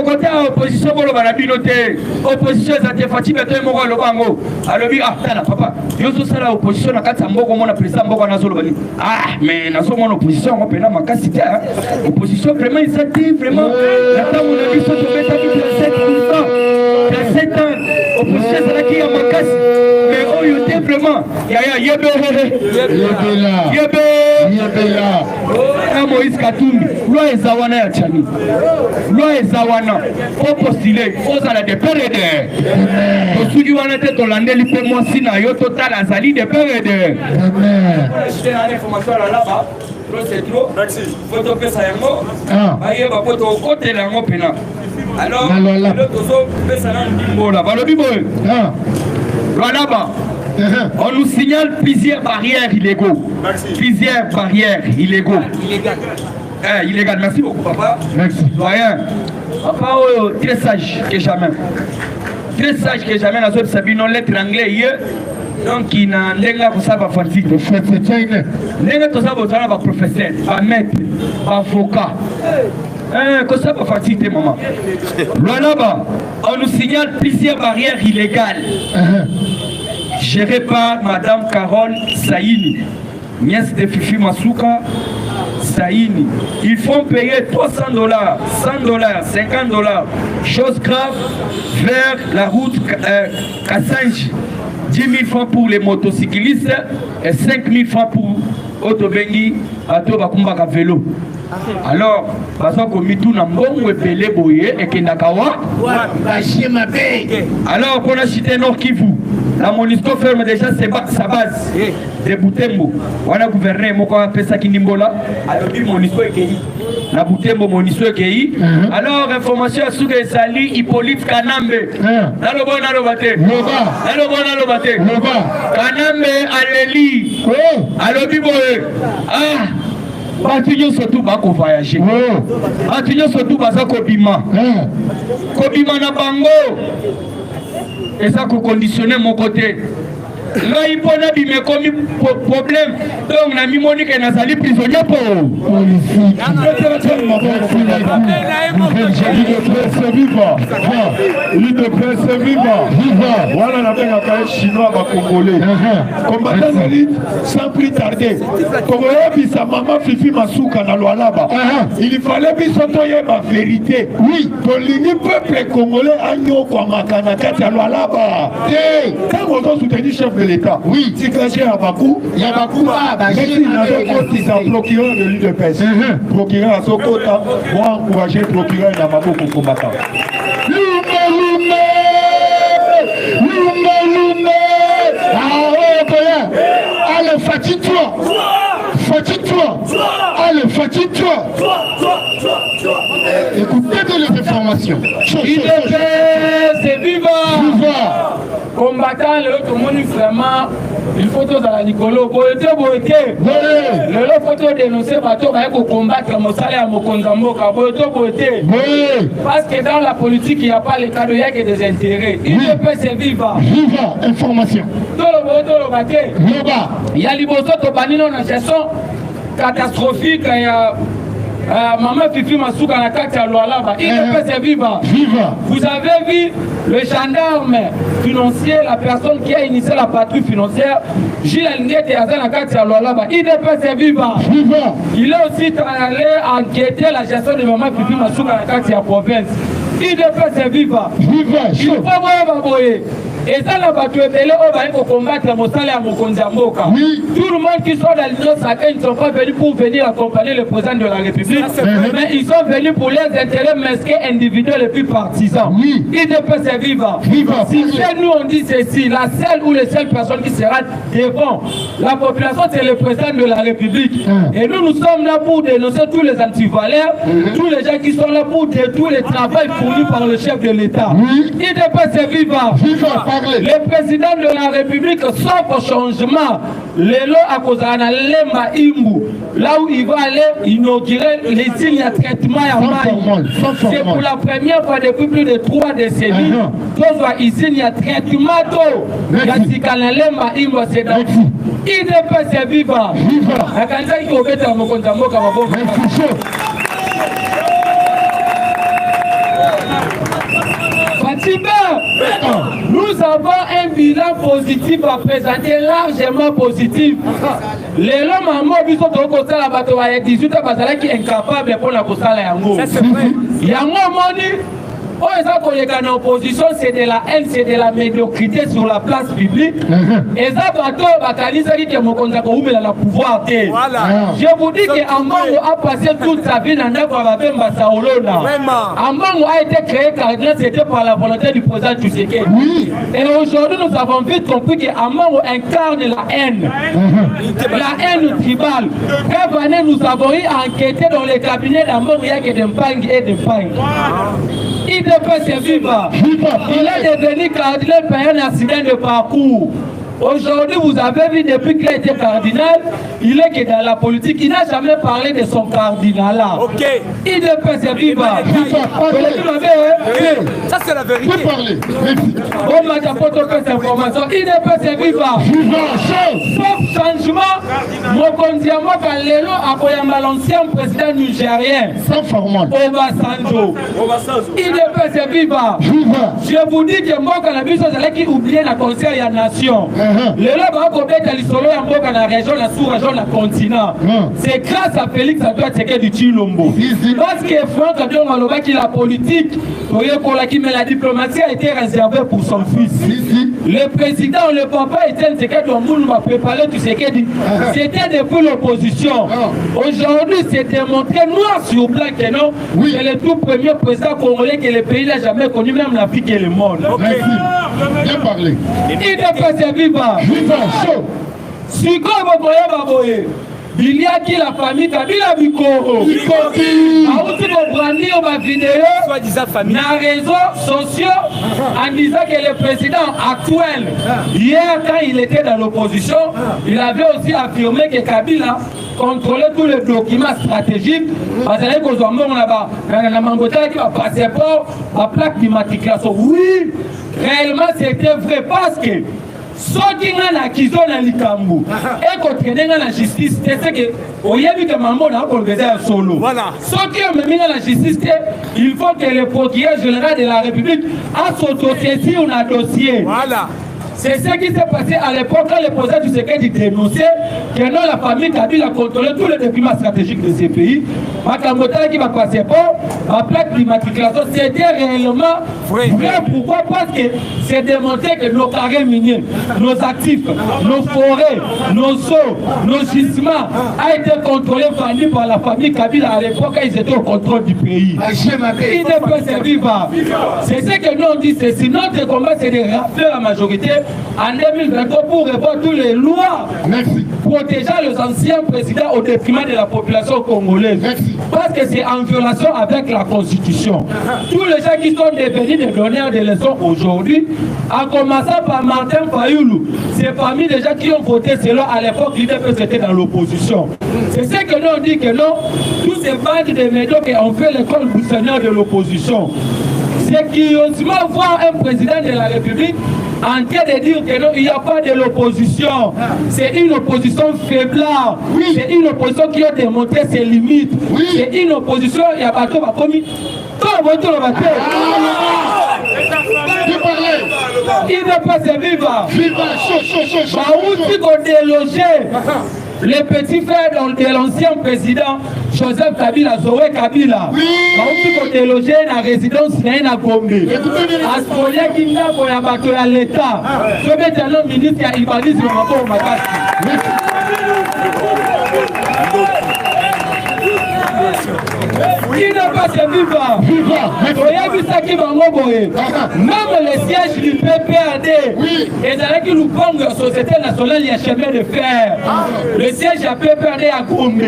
Côté opposition pour le balabinoté, opposition est Fatih Beto et Moko Lobango. Alors ah tala papa, yo so sala opposition na kati mboko mona président mboko na solo bani. Ah mais na so mona opposition on pena makasi te. Opposition vraiment ils sont vraiment la temps on a vu so to beta 7%. 7 ans opposition c'est qui a makasi. Mais oh yo te vraiment ya yebe Moïse Katumbi, loi Ezawana ya Tchani. Loi Ezawana, faut postuler, faut aller de père et de. Pour ceux qui vont être hollandais, il peut moi si na yo total azali de père et de. Je t'ai donné l'information là-bas. C'est trop. Merci. Faut topper ça yango. Aïe, va pas to côté la ngo pena. Alors, le tozo peut ça dans bimbo là. Va le bimbo. Là-bas. On nous signale plusieurs barrières illégaux. Merci. Plusieurs barrières illégaux. Illégal. Merci beaucoup, papa. Merci. Doyen. Papa, très sage que jamais. Très sage que jamais. La zone Sabino, lettre anglais hier. Donc, il n'a pas de ça, il n'a pas de professeur, pas maître, pas avocat. Que ça va faciliter, maman. Là-bas, on nous signale plusieurs barrières illégales. Géré par Madame Carole Saïni, nièce de Fifi Masuka Saïni. Ils font payer $300, $100, $50, chose grave, vers la route Kassanji. 10 000 francs pour les motocyclistes et 5 000 francs pour Otobengi, Ato Bakumbaka vélo. Alors, baza komitu na mbongo epele boye ekendakawa. Alors, pour la cité Nord Kivu, la MONUSCO ferme déjà sa base de Butembo. On a gouverné, moko apesa Kindimbola, alors dit MONUSCO ekei. Na Butembo MONUSCO ekei. Alors, information à Souga Sali, Hippolyte Kanambe. Nalobo nalobate. Nalobo nalobate. Kanambe aleli. Alobi boye. Ah. Batinyo surtout bako voyager. Batinyo surtout baza kobima. Kobima na bango. Et ça ko conditionner mon côté. Là il pona bime comme problème. Donc na mi Monique na sali prisonnier pour. Il te presse vivant. Voilà la benga kae chinois ba congolais. Combattant d'élite sans plus tarder. Congolais bisa maman Fifi Masuka na Lualaba. Il fallait bisotoyer ma vérité. Oui, pour l'uni peuple congolais agno kwa makana kati ya Lualaba. Quand on soutenir chef de l'État. Oui, si caché à Bakou, il y a Bakou, c'est un procureur de l'UDPS. Procureur à Sokota, moi encourager le procureur à Mabou pour combattre. Allez, fatigue-toi. Fatigue-toi. Allez, fatigue-toi. Écoutez de les informations. C'est vivant. Combattant le monde vraiment, il faut tous à la Nicolo. Le faut dénoncer pour combattre mon salaire à mon Konzamboka. Parce que dans la politique, il n'y a pas les cas de y'a que des intérêts. Il ne peut se vivre. Vivant, information. Il y a l'Iboso Tobanino dans la gestion catastrophique. Il y a Maman Fifi Masuka na kati ya Lualaba. Il ne peut se vivre. Vous avez vu le gendarme financier, la personne qui a initié la patrouille financière, Gilles Alingete Azan na kati ya Lualaba. Il ne peut se vivre. Il est aussi allé enquêter la gestion de Maman Fifi Masuka na kati ya province. Il ne peut se vivre. Il faut voir Baboye. Et ça, la bataille est là, on va combattre mon salaire à mon Konzamboka. Tout le monde qui sont dans l'Union sacrée, ils ne sont pas venus pour venir accompagner le président de la République, mais ils sont venus pour leurs intérêts mesquins individuels et puis partisans. Ils ne peuvent se vivre. Si nous on dit ceci, la seule ou les seules personnes qui sera devant la population, c'est le président de la République. Et nous sommes là pour dénoncer tous les antivaleurs, tous les gens qui sont là pour détruire le travail fourni par le chef de l'État. Ils ne peuvent se vivre. Le président de la République, sauf changement, les lois à cause de Lemba Imbu, là où il va aller inaugurer les signes de traitement à Maï. C'est pour la première fois depuis plus de 3 décennies que ici il y a traitement d'eau. Lemba Imbu, c'est dans il ne peut se vivre. Nous avons un bilan positif à présenter, largement positif. Les hommes en qui sont au la bateau à 18 ans, qui est incapable pour la postale à Yango. Il y a un moment en opposition, c'est de la haine, c'est de la médiocrité sur la place publique. Et ça, la pouvoir. Je vous dis qu'Ambango a passé toute sa vie dans le Saolona. Ambango a été créé cardinal, c'était par la volonté du président Tshisekedi. Et aujourd'hui, nous avons vite compris qu'Ambango incarne la haine. La haine tribale. Bref année, nous avons eu à enquêter dans les cabinets d'Ambango, il y a que des Mpang et des Mpang. Il ne peut se vivre. Il est devenu cardinal par un accident de parcours. Aujourd'hui, vous avez vu depuis qu'il a été cardinal, il est que dans la politique, il n'a jamais parlé de son cardinalat. Il ne peut se vivre. Ça, c'est la vérité. On m'a apporté cette information. Il ne peut se vivre. Sauf changement, Mokondiamo Kalelo a l'ancien président nigérien. Obasanjo. Il ne peut se vivre. Je vous dis que Mboka na biso qui oublié la conseil à nation. Le là va à l'isolo ya Mboka na région la sous-région la continent. C'est grâce à Félix Antoine Tshisekedi du Chilombo. Parce que Franck Adjon Maloba qui la politique, mais la diplomatie a été réservée pour son fils. Le président, le papa Etienne Tshisekedi Omboulou m'a préparé tout Tshisekedi. C'était depuis l'opposition. Aujourd'hui, c'est démontré noir sur blanc que non, c'est le tout premier président congolais que le pays n'a jamais connu, même l'Afrique et le monde. Merci. Bien parlé. Il ne peut se vivre. Chaud. Si comme vous voyez, il y a qui la famille Kabila Bikoro. Aouti Bobrandi ou ma vidéo dans les réseaux sociaux en disant que le président actuel, hier quand il était dans l'opposition, il avait aussi affirmé que Kabila contrôlait tous les documents stratégiques. Parce que on a passeport, la plaque d'immatriculation. Oui, réellement c'était vrai parce que soki nga na kizo na likambo et kotrene nga na justice c'est que oyebi que mambo na organiser solo soki omemi nga na justice il faut que le procureur général de la République a s'autosaisir un dossier. C'est ce qui s'est passé à l'époque quand le président du Tshisekedi dénonçait que non, la famille Kabila a contrôlé tous les documents stratégiques de ces pays. Makamotala qui va passer pas, la plaque d'immatriculation, c'était réellement vrai. Pourquoi? Parce que c'est démontré que nos carrés miniers, nos actifs, nos forêts, nos eaux, nos gisements a été contrôlés, vendus par la famille Kabila à l'époque quand ils étaient au contrôle du pays. Il ne peut se vivre. C'est ce que nous on dit, c'est si notre combat c'est de rappeler la majorité en 2023 pour répondre toutes les lois protégeant les anciens présidents au détriment de la population congolaise. Parce que c'est en violation avec la Constitution. Tous les gens qui sont devenus des donneurs de leçons aujourd'hui, en commençant par Martin Fayoulou, c'est parmi les gens qui ont voté selon à l'époque l'UDPS était dans l'opposition. C'est ce que nous on dit que non, tous ces bandes de médiocres qui ont fait l'école buissonnière de l'opposition. C'est curieusement voir un président de la République en train de dire que non, il n'y a pas de l'opposition. C'est une opposition faiblard. C'est une opposition qui a démontré ses limites. C'est une opposition, il y a pas de commis. Il ne peut pas se vivre. Où qu'on déloger les petits frères de l'ancien président Joseph Kabila, Zoé Kabila, où qu'on déloger la résidence à Gombe. À ce moment-là, il n'a pas de l'État. Je vais dire un ministre qui a évalué ce rapport au Makasi. Il ne pas se vivre. Même le siège du PPRD, et dans qui nous prend la Société nationale, il y a chemin de fer. Le siège du PPRD à Gombe.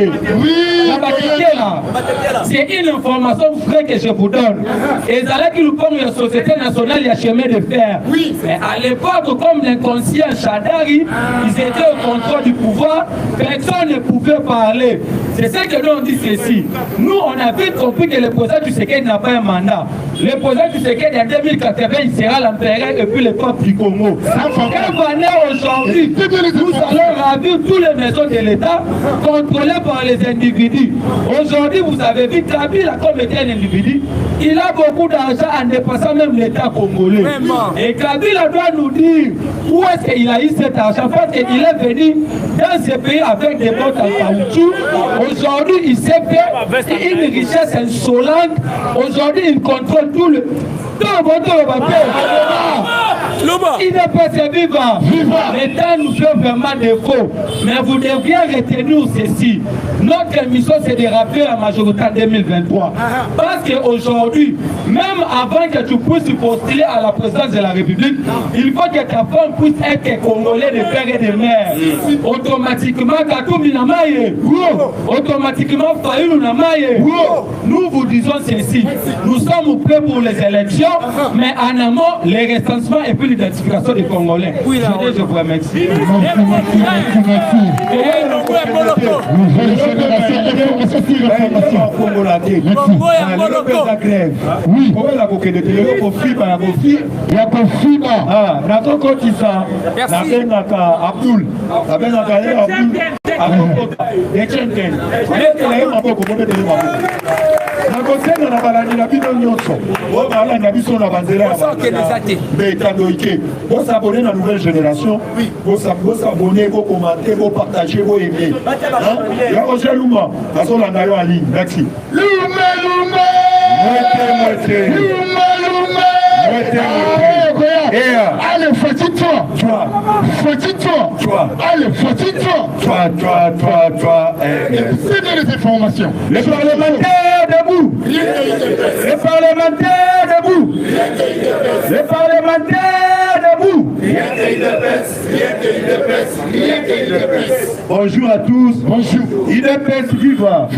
C'est une information vraie que je vous donne. Et dans qui nous prend la Société nationale, il y a chemin de fer. Mais à l'époque, comme l'inconscient Chadari, ils étaient au contrôle du pouvoir, personne ne pouvait parler. C'est ce que nous on dit ceci. Nous, on a vite compris que le président du Tshisekedi n'a pas un mandat. Le président du Tshisekedi en 2080, il sera l'empereur et puis le peuple du Congo. Aujourd'hui, nous allons ravir toutes les maisons de l'État contrôlées par les individus. Aujourd'hui, vous avez vu Kabila comme était un individu. Il a beaucoup d'argent en dépassant même l'État congolais. Et Kabila doit nous dire où est-ce qu'il a eu cet argent. Parce qu'il est venu dans ce pays avec des bottes en caoutchouc. Aujourd'hui, il s'est fait une richesse insolente. Aujourd'hui, il contrôle tout le... Il ne peut se vivre. L'État nous fait vraiment défaut. Mais vous devriez retenir ceci. Notre mission, c'est de rappeler la majorité en 2023. Parce qu'aujourd'hui, même avant que tu puisses postuler à la présidence de la République, il faut que ta femme puisse être congolais de père et de mère. Automatiquement, Katoumi Namaye. Automatiquement, Fayoulou Namaye. Nous vous disons ceci. Nous sommes prêts pour les élections, mais en amont, les recensements et puis l'identification des Congolais. Je vous remercie. Merci. nakosenga na balandi na bino nyonso balanda biso na banzela betadoike bosabone na nouvelle génération bosabone bokomante bopartage boaime ya roger luma bazolanda yo en ligne merci allez, faut-il-toi. Allez, faut-il-toi. C'est des informations. Les parlementaires debout. Les parlementaires debout. Les parlementaires debout. Bonjour à tous. Bonjour. IDPS viva.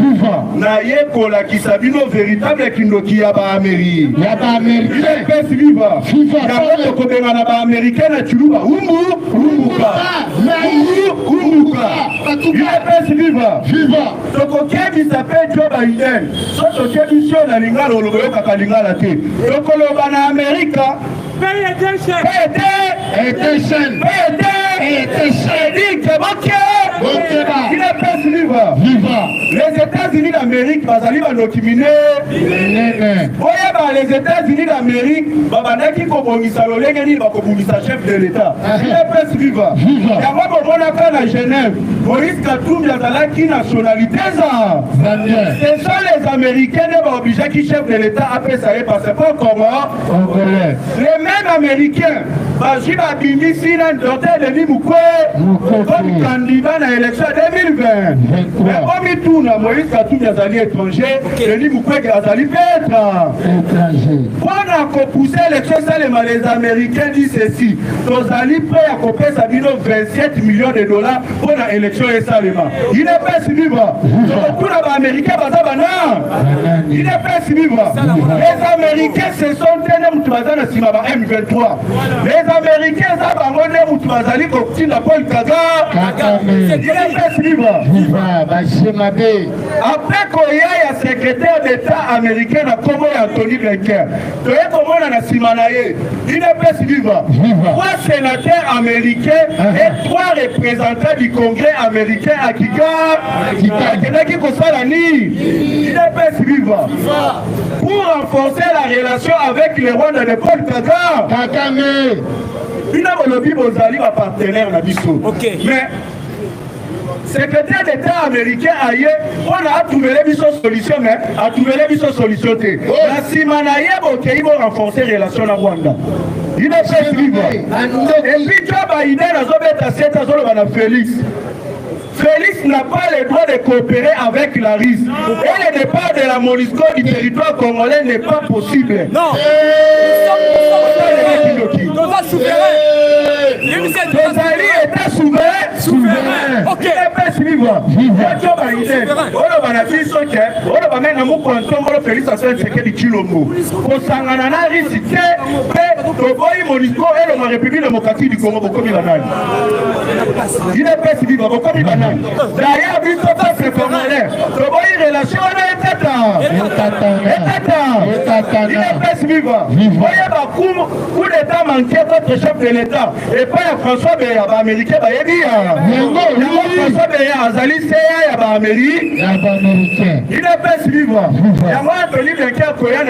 Naye kola kisabino véritable kindoki yaba Amérique. IDPS viva. Yaba kobenga na ba américain na chuluba. Umbuka. IDPS viva. Toko kebi s'appelle Joe Biden. Soto kebi sio na lingala oloboyo kaka lingala te. Toko loba na Amerika. Pay attention. Les États-Unis d'Amérique, bazali banokimine. Les États-Unis d'Amérique, babandaki kobongisa lolenge nini bakobongisa chef de l'État. IDPS viva. Yango bomonaka na Genève. Moïse Katumbi azalaki nationalité za. Ce sont les Américains qui ont obligé qui chef de l'État après ça est passé pas congolais. Les mêmes Américains, Bajiba Bindisi n'a doté de Nimukwe comme candidat à l'élection 2020. Mais comme il tourne à Moïse Katumbi azali étranger, le Nimukwe azali pétra. Pour pousser l'élection, les Américains disent ceci. Nos alliés prêts à couper sa vie 27 millions de dollars pour l'élection et Salema. Il n'est pas si vivant. Tout les Américains, il n'est pas si vivant. Les Américains se sont tenus M23. Les Américains ont abandonné Moutouazali comme Paul Kagame. Il n'est pas si vivant. Après qu'il y ait un secrétaire d'État américain à Congo et Anthony Blinken, il n'est pas si vivant. 3 sénateurs américains et 3 représentants du Congrès américain à Kigali. Il n'est pas si vivant. Pour renforcer la relation avec les Rwandais de Paul Kagame. Il n'a pas de partenaire dans l'issue. Mais secrétaire d'État américain ailleurs, on a trouvé les solutions, mais a trouvé les solutions. La Simanaye, ils vont renforcer les relations à Rwanda. Il a fait vivre. Et puis, Joe Biden a 7 ans, Félix. Félix n'a pas le droit de coopérer avec la RIS. Et le départ de la MONUSCO du territoire congolais n'est pas possible. Non. Les alliés étaient souverains. Ok. D'ailleurs, vu que c'est congolais, il est relation il est presse vivant. Voyez, coup d'État manqué contre chef de l'État. Et pas François Béa, américain, François Béa, Azali Seya, Amérique. Il est presse vivant. Il y a moi un livre qui a Koyan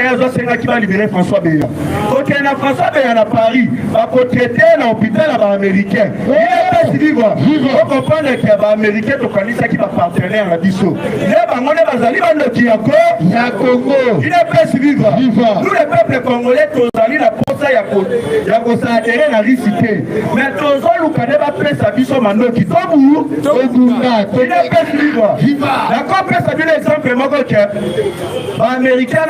qui va libérer François Béa. Donc, il y a François Béa à Paris, à côté de l'hôpital américain. Il est presse vivant. Vous comprenez qu'il y a américain qui va partenaire à Bissau. Il y a il est presse vivant. Nous, les peuples congolais, tous allés la poste, il y a adhéré à la ricité. Mais tous les Oukadé va presse à Bissau Mando qui tombe où il est presse vivant. D'accord, presse à dire l'exemple, moi, que les Américains,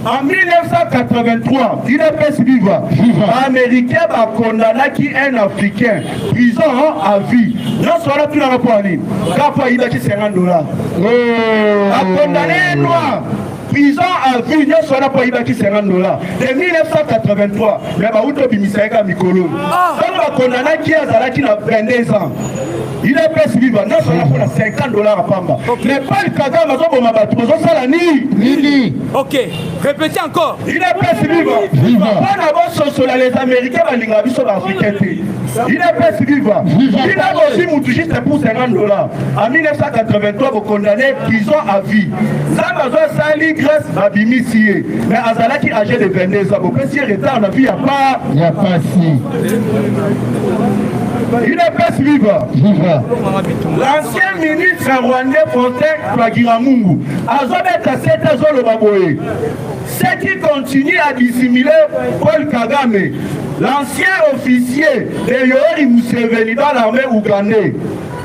en 1983, il est presse vivant. Américain a condamné un Africain. Prison à vie. Non seulement tout le monde a il a $50. A condamné un noir. Prison à vie. Non seulement il a $50. De 1983, mais il a été bimissaïka Mikolo. Donc il a condamné qui a 22 ans. Il est presse vivant. Non seulement pour $50 à Pamba. Mais pas le Kagame, il a dit que ok. Répétez encore. Il est presse vivant. On a beau les Américains, les Africains. Il est presse vivant. Il a aussi Moutouchiste pour $50. En 1983, vous condamnez prison à vie. Ça va sali grâce à Bimissier. Mais Azala qui âgé de 22 ans. Vous pouvez retard, on a vu, il n'y a pas. Il n'y a pas si. Il est presse vivant. L'ancien ministre rwandais Fontaine Twagiramungu a jamais 7 ans le Baboé. Ceux qui continuent à dissimuler Paul Kagame, l'ancien officier de Yoweri Museveni dans l'armée ougandais,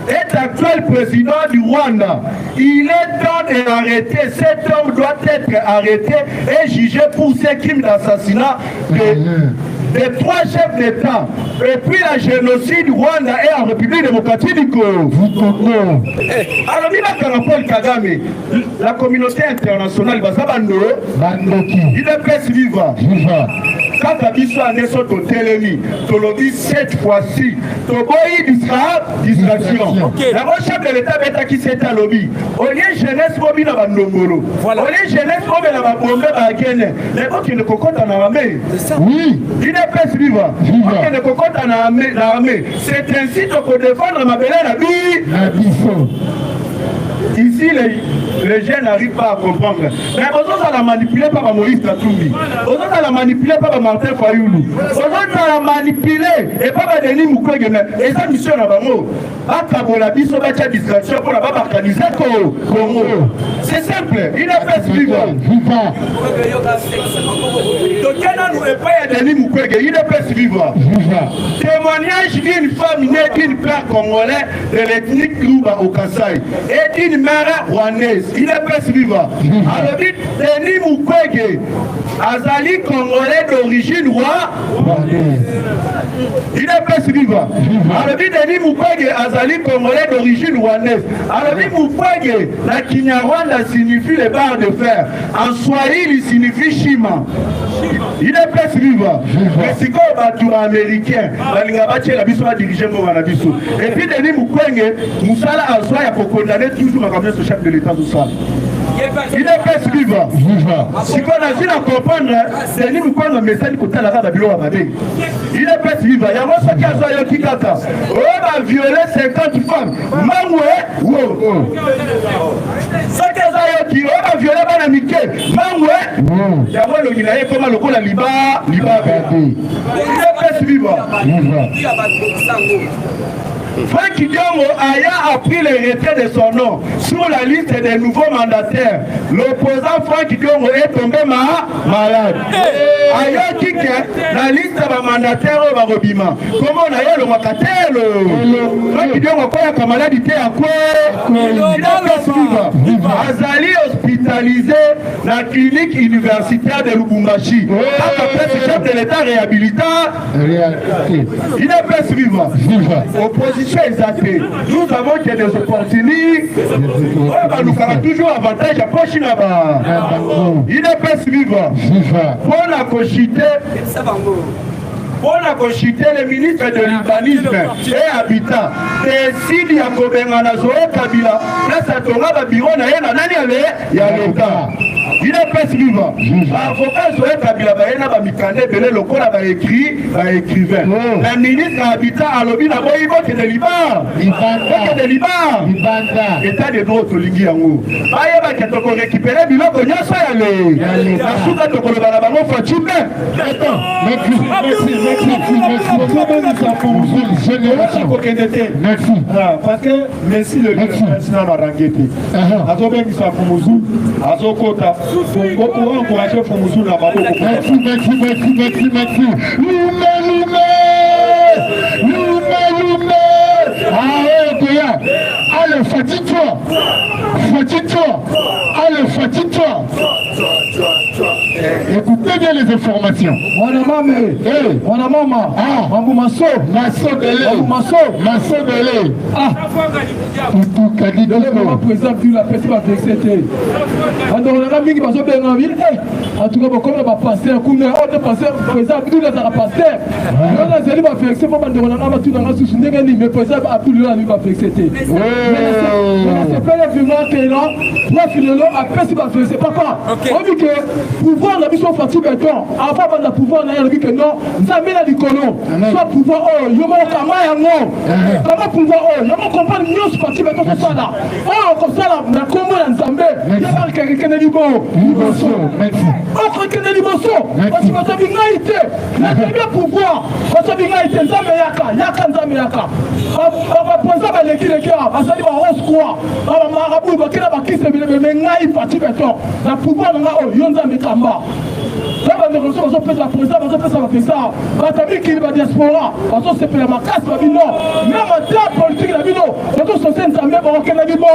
est actuel président du Rwanda. Il est temps de l'arrêter. Cet homme doit être arrêté et jugé pour ses crimes d'assassinat des 3 chefs d'État. Et puis la génocide du Rwanda et en République démocratique du Congo. Alors, Paul Kagame, la communauté internationale, il est presse vivant. Quand Kabiso a né son Totelemi, Tolobi cette fois-ci, Toboyi distraction. La chef de l'État bêta qui s'est à lobby. Au lieu jeunesse mobi na bandongolo. Au lieu jeunesse mobi na babombe bagene. Les gens qui ne cocotent en armée. Oui. Il est presse vivant. Qui ne cocotent en armée. C'est ainsi qu'on peut défendre ma belle la vie. Ici, les jeunes n'arrivent pas à comprendre. Mais aux autres, on la manipulé par Maurice Katumbi. Aux autres, on la manipulé par Martin Fayoulou. Aux autres, on la manipulé et pas Denis Mukwege. Et ça, mission à Bango. Akabola biso bacha distraction pour la babarkaniser Congo. C'est simple. Il a fait vivant. Donc, il nous est pas Denis Mukwege. Il a fait vivant. Témoignage d'une femme née d'une père congolais de l'ethnique Luba au Kassai et d'une mère rwandaise. Il est presse vivant. Alors, Denis Mukwege, Azali congolais d'origine rwandaise. Il est presse vivant. Alors, Denis Mukwege, Azali congolais d'origine rwandaise. Alors, Mukwege, la Kinyarwanda signifie les barres de fer. En Swahili, il signifie Shima. Il est presse vivant. Mais c'est comme un américain. Et puis, Denis Mukwege, Moussala Azwa, il faut condamner toujours à ce chef de l'État de ça. Il est presse vivant. Si on a su la comprendre, c'est lui qui prend le message côté la rade à bureau à Mabé. Il est presse vivant. Il y a moi ce qui a soyé qui kata. On va violer 50 femmes. Mangoué. Ce qui a soyé qui on va violer Banamike. Mangoué. Il y a moi le Guinéen comme le coup la Liba. Il est presse vivant. Franck Diongo a appris le retrait de son nom sur la liste des nouveaux mandataires. L'opposant Franck Diongo est tombé malade. Aya dit que la liste des mandataires va rebima. Comment on a eu le Makatel? Franck Diongo a maladie à quoi? Il a Azali hospitalisé dans la clinique universitaire de Lubumbashi. Après ce chef de l'État réhabilitant, il est presque vivant. Opposition exaltée. Nous avons que des opportunités. Nous avons toujours avantage à Pochinaba. Il est presque vivant. Pour la cochiter. On a consulté le ministre de l'urbanisme et habitat. Décide ya kobenga Zoé Kabila. Là, ça tombe à bureau na yena nani il y a l'État. Il est presque vivant. Avocat Zoé Kabila ba yena ba mikande belé lokola ba écrivain. Le ministre de l'habitat a lobby na boyi vote de Liban. Vote de Liban. État de droit to lingi yango. Baye ba keto ko récupérer biloko nyoso ya le. Na suka to ko ba bango Fatimbe. Attends, merci. Merci. Parce que merci le président Narangete. Azo bengi sa Fumuzu, Azo Kota, pour encourager Fumuzu na Babo. Merci. Lume. Allez, fatigue-toi. Allez, fatigue-toi. Écoutez bien les informations. Mwana mama, mwana mama, mambo maso, Maso Belé, Maso Belé. Tutu Kadidoko. Le président de la personne va vexer. On a mis qui va se faire en ville. En tout cas, comme va passer, on a passé président Abdou la passer. On a zéli va vexer pour bande on a tout dans la sous ndengani mais président Abdou la va vexer. C'est pas le vraiment que là, toi finalement après si va vexer papa. On dit que pouvoir la mission fatigue béton. Avant de pouvoir na dit que non, ça met la dicolo. Soit pouvoir oh, yo mo kama ya ngo. Kama pouvoir oh, yo mo comprendre mieux fatigue béton tout ça là. Oh comme ça là, na kombo na Nzambe. Ya ba quelqu'un di bon. Merci. Oh quelqu'un di bon. Parce que ça bingaité. Na bien pouvoir. Parce que bingaité Nzambe yaka Nzambe yaka. Ba poza ba leki leki a ça dit ba rose quoi. Ba marabout ba kila ba kisse mais ngai fatigue béton. Na pouvoir na oh yo Nzambe kamba. Là, on a fait la présidence, on a fait ça. On a fait qu'il y a la diaspora. On a fait la macasse, on a fait non. Même en termes politiques, on a fait non. On a fait ça, on a fait non. On a fait non.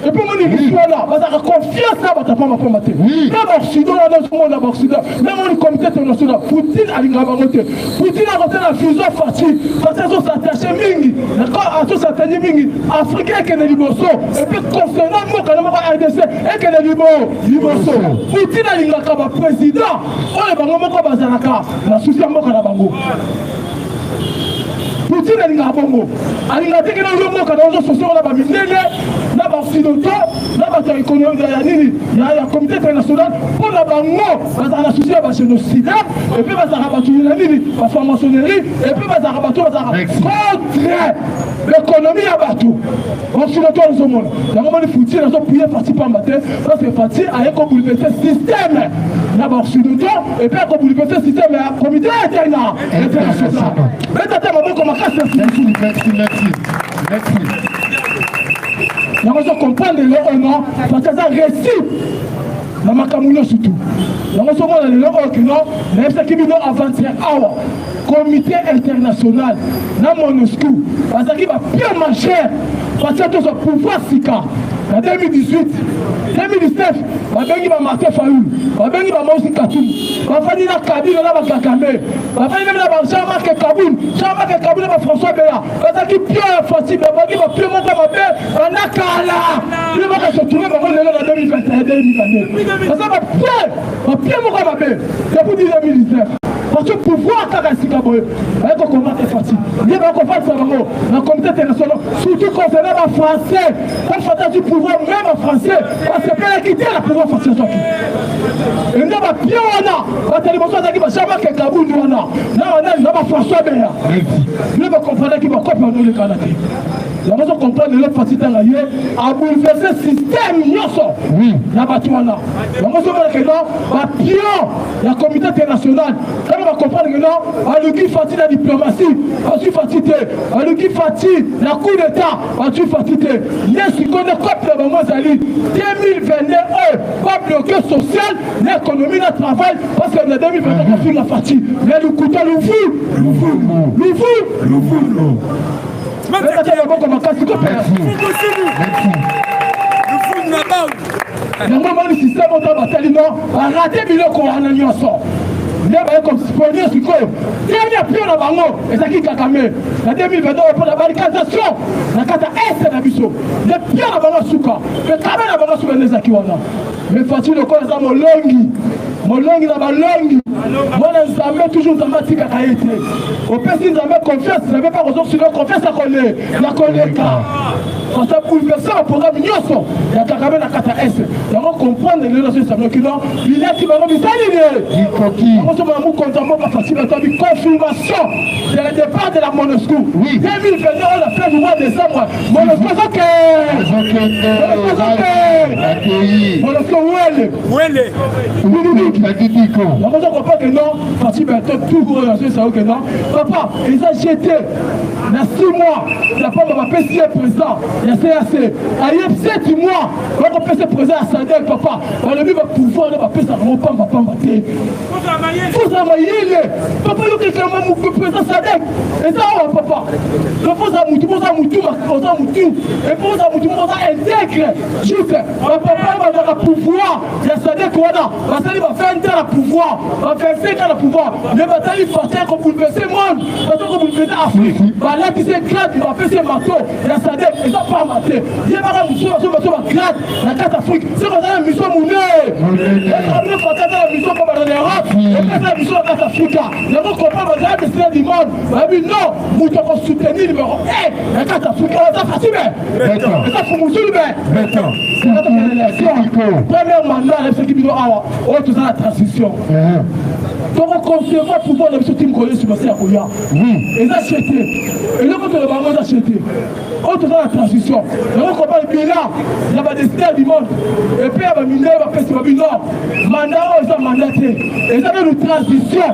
Et puis, on est là, on a confiance là, on a pas ma pomme. Même Occident, dans ce monde, Occident, même on est comité international, Poutine a l'ingrabamoté. Poutine a rentré la fusion fatiguée, parce qu'ils sont attachés mingi, d'accord, à tous s'attacher mingi, Africains qui est liboso, et puis concernant moi, quand on va RDC, et qui est liboso. Poutine a l'ingrabama président, on est bango moko bazalaka, la souci à moi quand on a bango. Poutine a l'ingrabamo, a l'ingrabama quand on a social là, na ba occidentaux na ba économique ya nini ya comité international pour la bango ba la souci ba génocide et puis ba za rabatu na nini ba franc-maçonnerie et puis ba za rabatu ba za contre l'économie ya batou occidentaux au monde la moment de foutir na so pied parti par matin parce que parti a ko bouleverser système na ba occidentaux et puis ko bouleverser système ya comité international mais tata maboko comme merci nous allons comprendre le nom parce que ça récit dans ma camoufle surtout. Nous allons comprendre le nom non, mais c'est qui vient avant-hier comité international dans MONUSCO parce qu'il va bien marcher parce que tout ce pouvoir sika en 2018 2019 babengi ba Martin Fayoul babengi ba Moïse Katumbi bafani na Kabila na bakakame bafani na ba Jean-Marc Kaboul ba François Béla parce que bien facile babengi ba plus monter ba be na kala il va se trouver ba le 2021 2022 parce que ba bien mo ba be depuis 2019 parce que pouvoir Kakasika boy avec le combat est facile il va combattre ça dans le comité international surtout concernant les français quand faut du pouvoir même en français parce que pas quitter la pouvoir français et nous va bien on a télévision qui va jamais que Kaboul on a va François Béla nous va comprendre qui va copier dans le Canada la raison comprendre le parti dans l'ailleurs a bouleversé le système oui la batuana la raison que non va bien la communauté internationale quand on va comprendre que non a le qui fatigue la diplomatie a su fatiguer a le qui fatigue la coup d'état a su fatiguer yes qu'on est copie de maman Zali 2021 pas bloqué social l'économie le travail parce que le 2021 on fait la fatigue mais le couteau le fou le système de bataille a raté biloko wana nyonso ndeba comme sponsor sikoyo dernier pion na bango ezaki Kakame na 2022 pour la barricadation na kata est na biso le pion na bango suka mais quand même na bango suka nezaki wana mais facile ko za molongi molongi na balongi mwana nzambe toujours nzambe atikaka ye te opesi nzambe confiance nzambe mpe kozosuna confiance ya koleka ça bouleverse le programme nyonso ya kakame na kata est yango comprendre lelo so samlo kilo bilati bango bisalile ikoki yango so mamu kontambo ka facile to bi confirmation de le départ de la MONUSCO 2022 on a fait le mois de décembre MONUSCO MONUSCO wele yango so comprendre que non facile to tout pour la so que non papa ils ont jeté na 6 mois la femme va passer président il y a CAC, il y a 7 mois, on va passer présent à Sadek, papa, on a vu le pouvoir, on va passer à mon papa, papa, faut travailler, papa, il y a quelqu'un qui est présent à Sadek, et ça, papa, il faut ça moutou, et pour ça moutou, on va intégrer, juste, papa, va avoir le pouvoir, il y a Sadek, on va faire un tel pouvoir, on va faire 5 ans de pouvoir, les batailles forcées qu'on peut passer monde, parce qu'on peut passer Afrique, là, qui s'éclate, il va passer marteau, il y a Sadek, et ça, pas maté. Il y a pas de mission, grade la carte Afrique. C'est qu'on a une mission mounée. On a la mission comme dans l'Europe. On a la mission en carte Afrique. Il y a un combat dans la destinée du monde. On a dit non, nous devons soutenir numéro 1. La carte Afrique, on a facile. Et ça, faut nous soulever. Premier mandat, c'est qui doit avoir. On a tout ça la transition. Donc on conserve le pouvoir de M. Tim Koye sur le Koya. Oui. Et ça, acheté. Et là, quand on a acheté, on tout ça la transition. Donc on comprend le bilan, il y a des destin du monde. Et puis il y a des mineurs, il y a des personnes mandat, ils ont mandaté. Et ça veut une transition.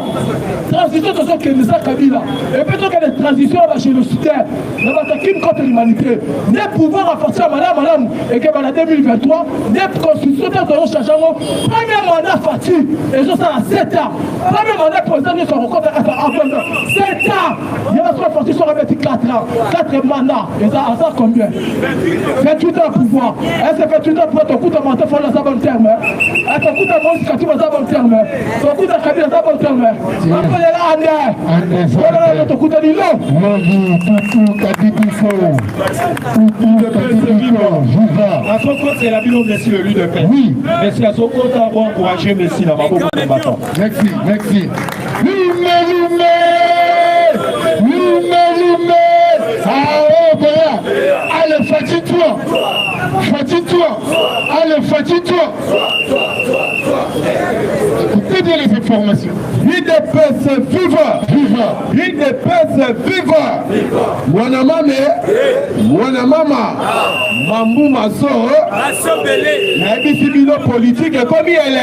Transition, c'est ce que nous avons Kabila. Et puis il y a des transitions chez le soutien. Il y a des crimes contre l'humanité. Les pouvoirs à partir de madame, et que en 2023, les constitutions ont changé. Premier mandat fatigué. Et ça, c'est à 7 ans. Premier mandat président, nous sommes rencontrés à 7 ans. Il y a 3 parties sur 4 ans. 4 mandats. Et ça combien? 28 ans pouvoir. Est-ce que 28 ans pour ton coup de menteur, il faut la bon terme. Est-ce que ton coup de menteur, il faut la bon terme. Ton coup de cabine, il faut la bon terme. Après, il y a là, ton coup de à son compte, c'est la bilan, merci le lui de paix. Oui. Merci à son compte, on va encourager Messi là-bas. Merci. Allez, fatigue-toi. Allez, fatigue-toi. Écoutez bien les informations. UDPS viva. Mwana Mambu Maso. La bino politique comme elle est.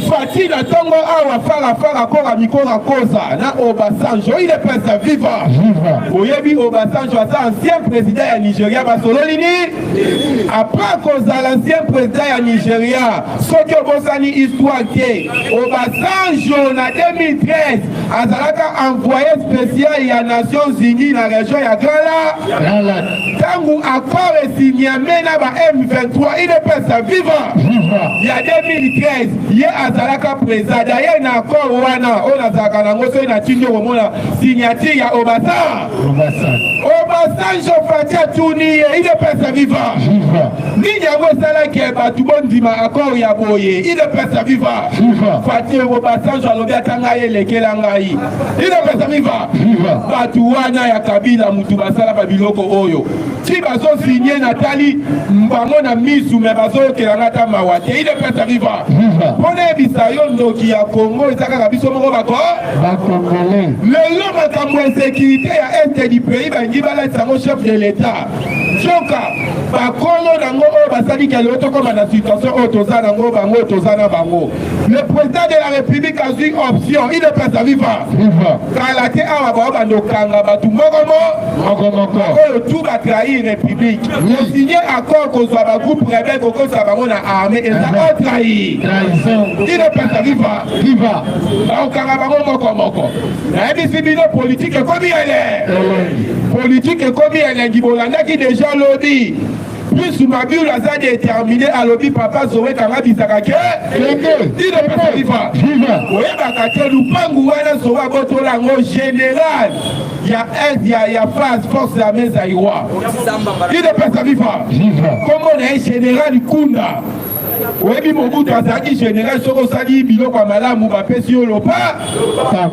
Fatih na tongo awa fala kora mikora koza na Obasanjo UDPS viva. Oyebi Obasanjo ancien président ya Nigeria basolo lini. Après koza l'ancien président ya Nigeria, soki obosani histoire ke Obasanjo na 2013 azalaka envoyé spécial ya Nations Unies na région ya Gala. Tangu accord signé na ba M23 UDPS viva. Ya 2013 ye azalaka président d'ailleurs na accord wana on azalaka nango so na tinyo komona signature ya Obasanjo Fatia Tuni UDPS viva. Ni yango sala ke batu bondima accord ya boye UDPS viva. Fatia Obasanjo alobi atanga elekela ngai UDPS viva. Batu wana ya Kabila mutu basala babiloko oyo ti bazo signé Nathalie mbango na misu me bazo kelanga ta mawate UDPS viva. Pone bisayo ndoki ya Congo ezaka biso moko bako bakongolais lelo makambo ya sécurité ya est du pays bangi bala sango chef de l'état joka bakolo nango oyo basali kele otokoma na situation oyo toza nango bango tozana bango. Le président de la République a eu option UDPS viva. Kala te awa ba bando kanga batu moko oyo tout ba trahir République. Le signé accord kozwa ba groupe rebelle ko sa bango na armée et ça trahir. UDPS viva. Ba kanga bango moko. Na ebisi bino politique comme elle est. Politique comme elle est Gibolanda qui déjà lobby. Plus Mabiou a déterminé à lobby papa Zoé Kanga Bisakake. UDPS viva. Oye bakate lupangu wana Zoé Botolango général. Il y a phase force armée Zaïwa. UDPS viva. Comme on est général Kunda. oyebi Mobutu azalaki général soko osali biloko ya malamu bapesi yo lopa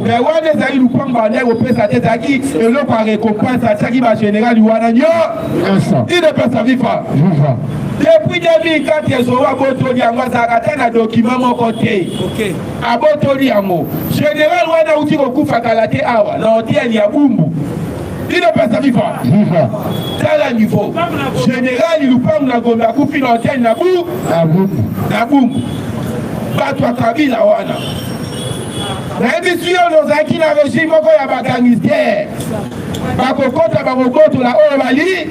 mais wana ezali lupango bandeko opesa te ezalaki eloko ya récompense atiaki bagénéral wana nyo il ne peut sa vivre depuis 2004 ezowa abotoli yango azalaka te na document moko te abotoli yango général wana uti kokufa kala te awa na hotel ya Bumbu il ne peut sa vivre tala niveau général lupango na Gombe akufi na hotel na Bumbu bato ya Kabila wana nayebi si oyo ozalaki na régime moko ya bagangster bakokota bakobotola oyo bali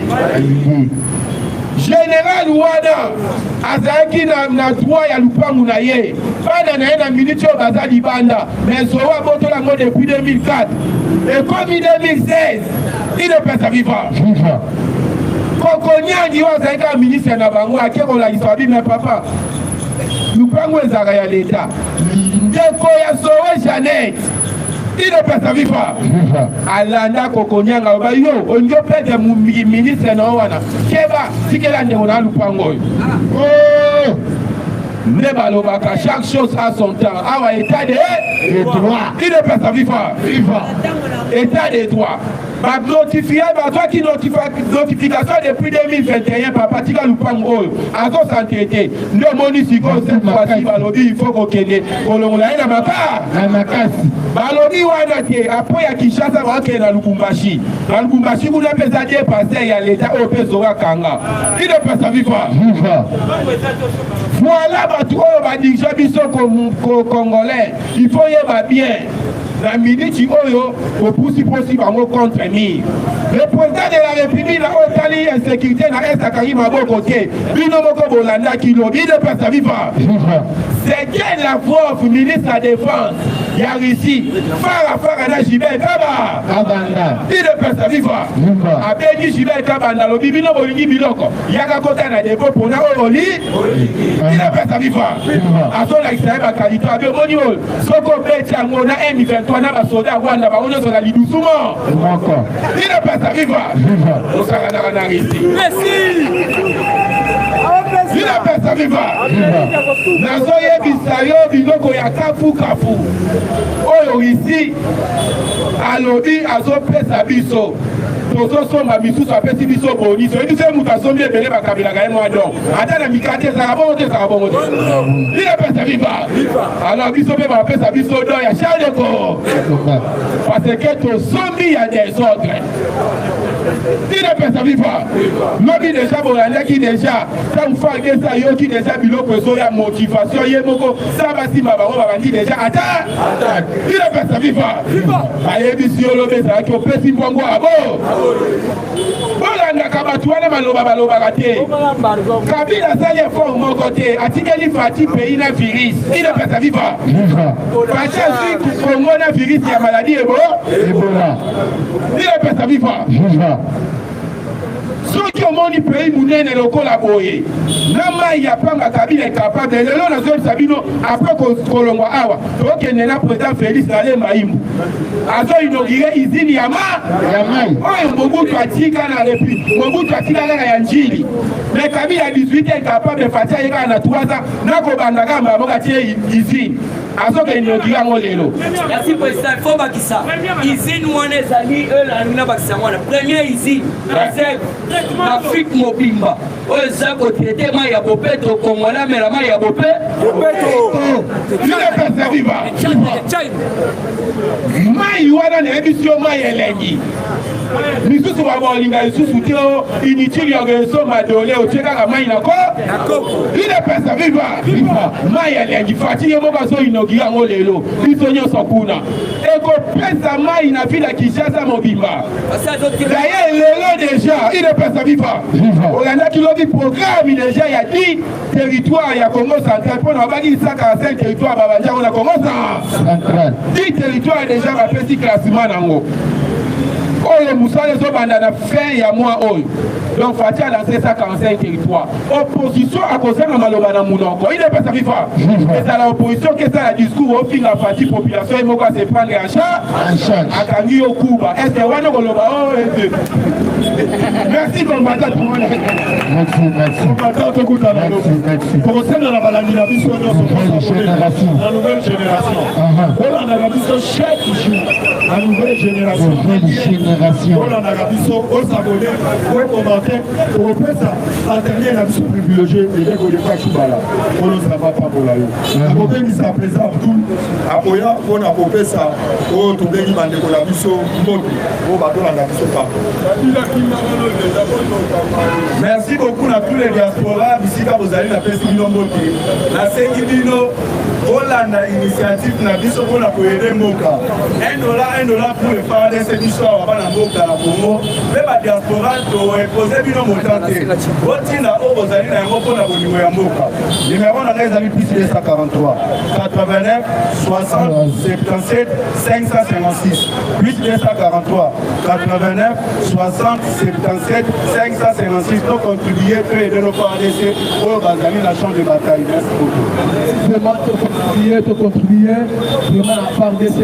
général wana azalaki na droit ya lupangu na ye bana na ye na minute oyo baza libanda mais zowa botola yango depuis 2004 ekomi 2016 il ne peut sa vivre kokonyangi oyo azalaki ka ministre na bango ake kolakisa babi me papa lupangu ezalaka ya leta ndeko ya Zoé Jeannette il ne peut sa vivre alanda kokonyanga oba yo onjo pete ministre na wana keba tikela ndeko na lupango oyo ne balobaka chaque chose a son temps awa état de droit il ne peut sa vivre état de droit notifié bazwaki notification depuis 2021 papa tika lupango oyo azosantraite nde omoni sikoyo cette fois-ci balobi il faut kokende kolongola ye na makasi balobi wana te apres ya Kinshasa bakende na Lubumbashi kuna mpe eza die paster ya leta oyo mpe ezoka kanga il ne peut sa vivre voilà bato oyo badirige biso congolais il faut yeba bien la minute oyo opusi posi bango contre mire le président de la république na otali insécurité na est akaki maboko te bino moko bolandaki lobi il ne peut sa vivre c'est quelle la voix ministre de la défense ya Russie fara na Gilbert Kabanda il ne peut sa vivre abengi Gilbert Kabanda lobi bino bolingi biloko yaka kota na dépôt pona oli il ne peut sa vivre azolakisa ye bakalito abe omoni oyo soko beti yango na M23 na basoda Rwanda bango nyonso na lidusumo il ne peut sa vivre osakanaka na Russie il ne peut sa vivre nazoyebisa yo biloko ya kafu oyo isi alobi azopesa biso tozosomba misusu apesi biso boni soyebi se moto asombi ebele bakabelaka ye mwa don ata na mikate ezaka bongo te ezaka bongo te il ne peut sa vivre alors biso mpe bapesa biso don ya chardeko parce que tosombi ya desordre il ne peut sa vivre lobi deja bolandaki deja ntango fagesa yoki deja biloko ezoya motivation ye moko sa basimba bango babandi deja ata il ne peut sa vivre bayebisi yo lobi ezalaki opesi mbongo abo bolandaka bato wana balobaka te Kabila asali effort moko te atikeli fati pays na virus il ne peut sa vivre fati azwi Congo na virus ya maladie Ebola il ne peut sa vivre soki omoni pays munene lokola boye na mai ya panga Kabila capable lelo nazolisa bino apres kolongwa awa tokende na président Félix ale Maimbu azoinaugure izini ya mai oyo Mobutu atika na république Mobutu atika kaka ya njili mais Kabila 18 capable fatia ye kaka na 3 ans nakobanda kaka maboka tie izini azoka inaugure yango lelo merci président il faut bakisa izini wana ezali na bakisa wana première izini Afrique mobimba oyo eza kotraite mai ya bopeto kongola mela mai ya bopeto mai wana nayebisi yo mai elengi misusu babolinga lisusu te inutile ya resoma dole otie kaka mai na ile pesa viva mai elengi fati ye moko azoinaugue yango lelo biso nyonso kuna ekopesa mai na ville ya Kinshasa mobimba daye lelo deja ile pesa viva olandaki lobi programme deja ya 10 territoire ya Congo central mpona babaki 145 territoire babanjango na Congo central 10 territoire deja bapesi classement nango oyo musala ezobanda na fin ya mois oyo donc fati alancé 145 territoire opposition akozanga maloba na munoko il ne peut sa vivre ezala opposition kesala discours ofinga fati population emoko ase prendre en charge akangi yo kuba est-ce wana koloba merci combattant tout le monde merci combattant tokutana procès na balangi na biso nyonso la nouvelle génération olandaka biso chaque jour la nouvelle génération olandaka biso osabone okomante kopesa matériel na biso privilégié eleko lekaki bala olozala bapabola yo akopemisa président abdul akoya mpona kopesa oyo tobengi bandeko na biso mbote oyo batolanda biso papa. Merci beaucoup à tous les diasporas bisika bozali na pesi bino mbote nasengi bino olanda initiative na biso mpona koyede mboka $1 pour le FARDC biso awa bana mboka na Congo mpe badiaspora toepose bino motan te botinda oyo bozali na yango mpona bolingo ya mboka numéro na ngai ezali plus 243 89 60 77 556 plus 243 89 60 77 556 to contribuer to aider nos FARDC oyo bazali na champ de bataille. Merci beaucoup. Contribuer vraiment à FARDC.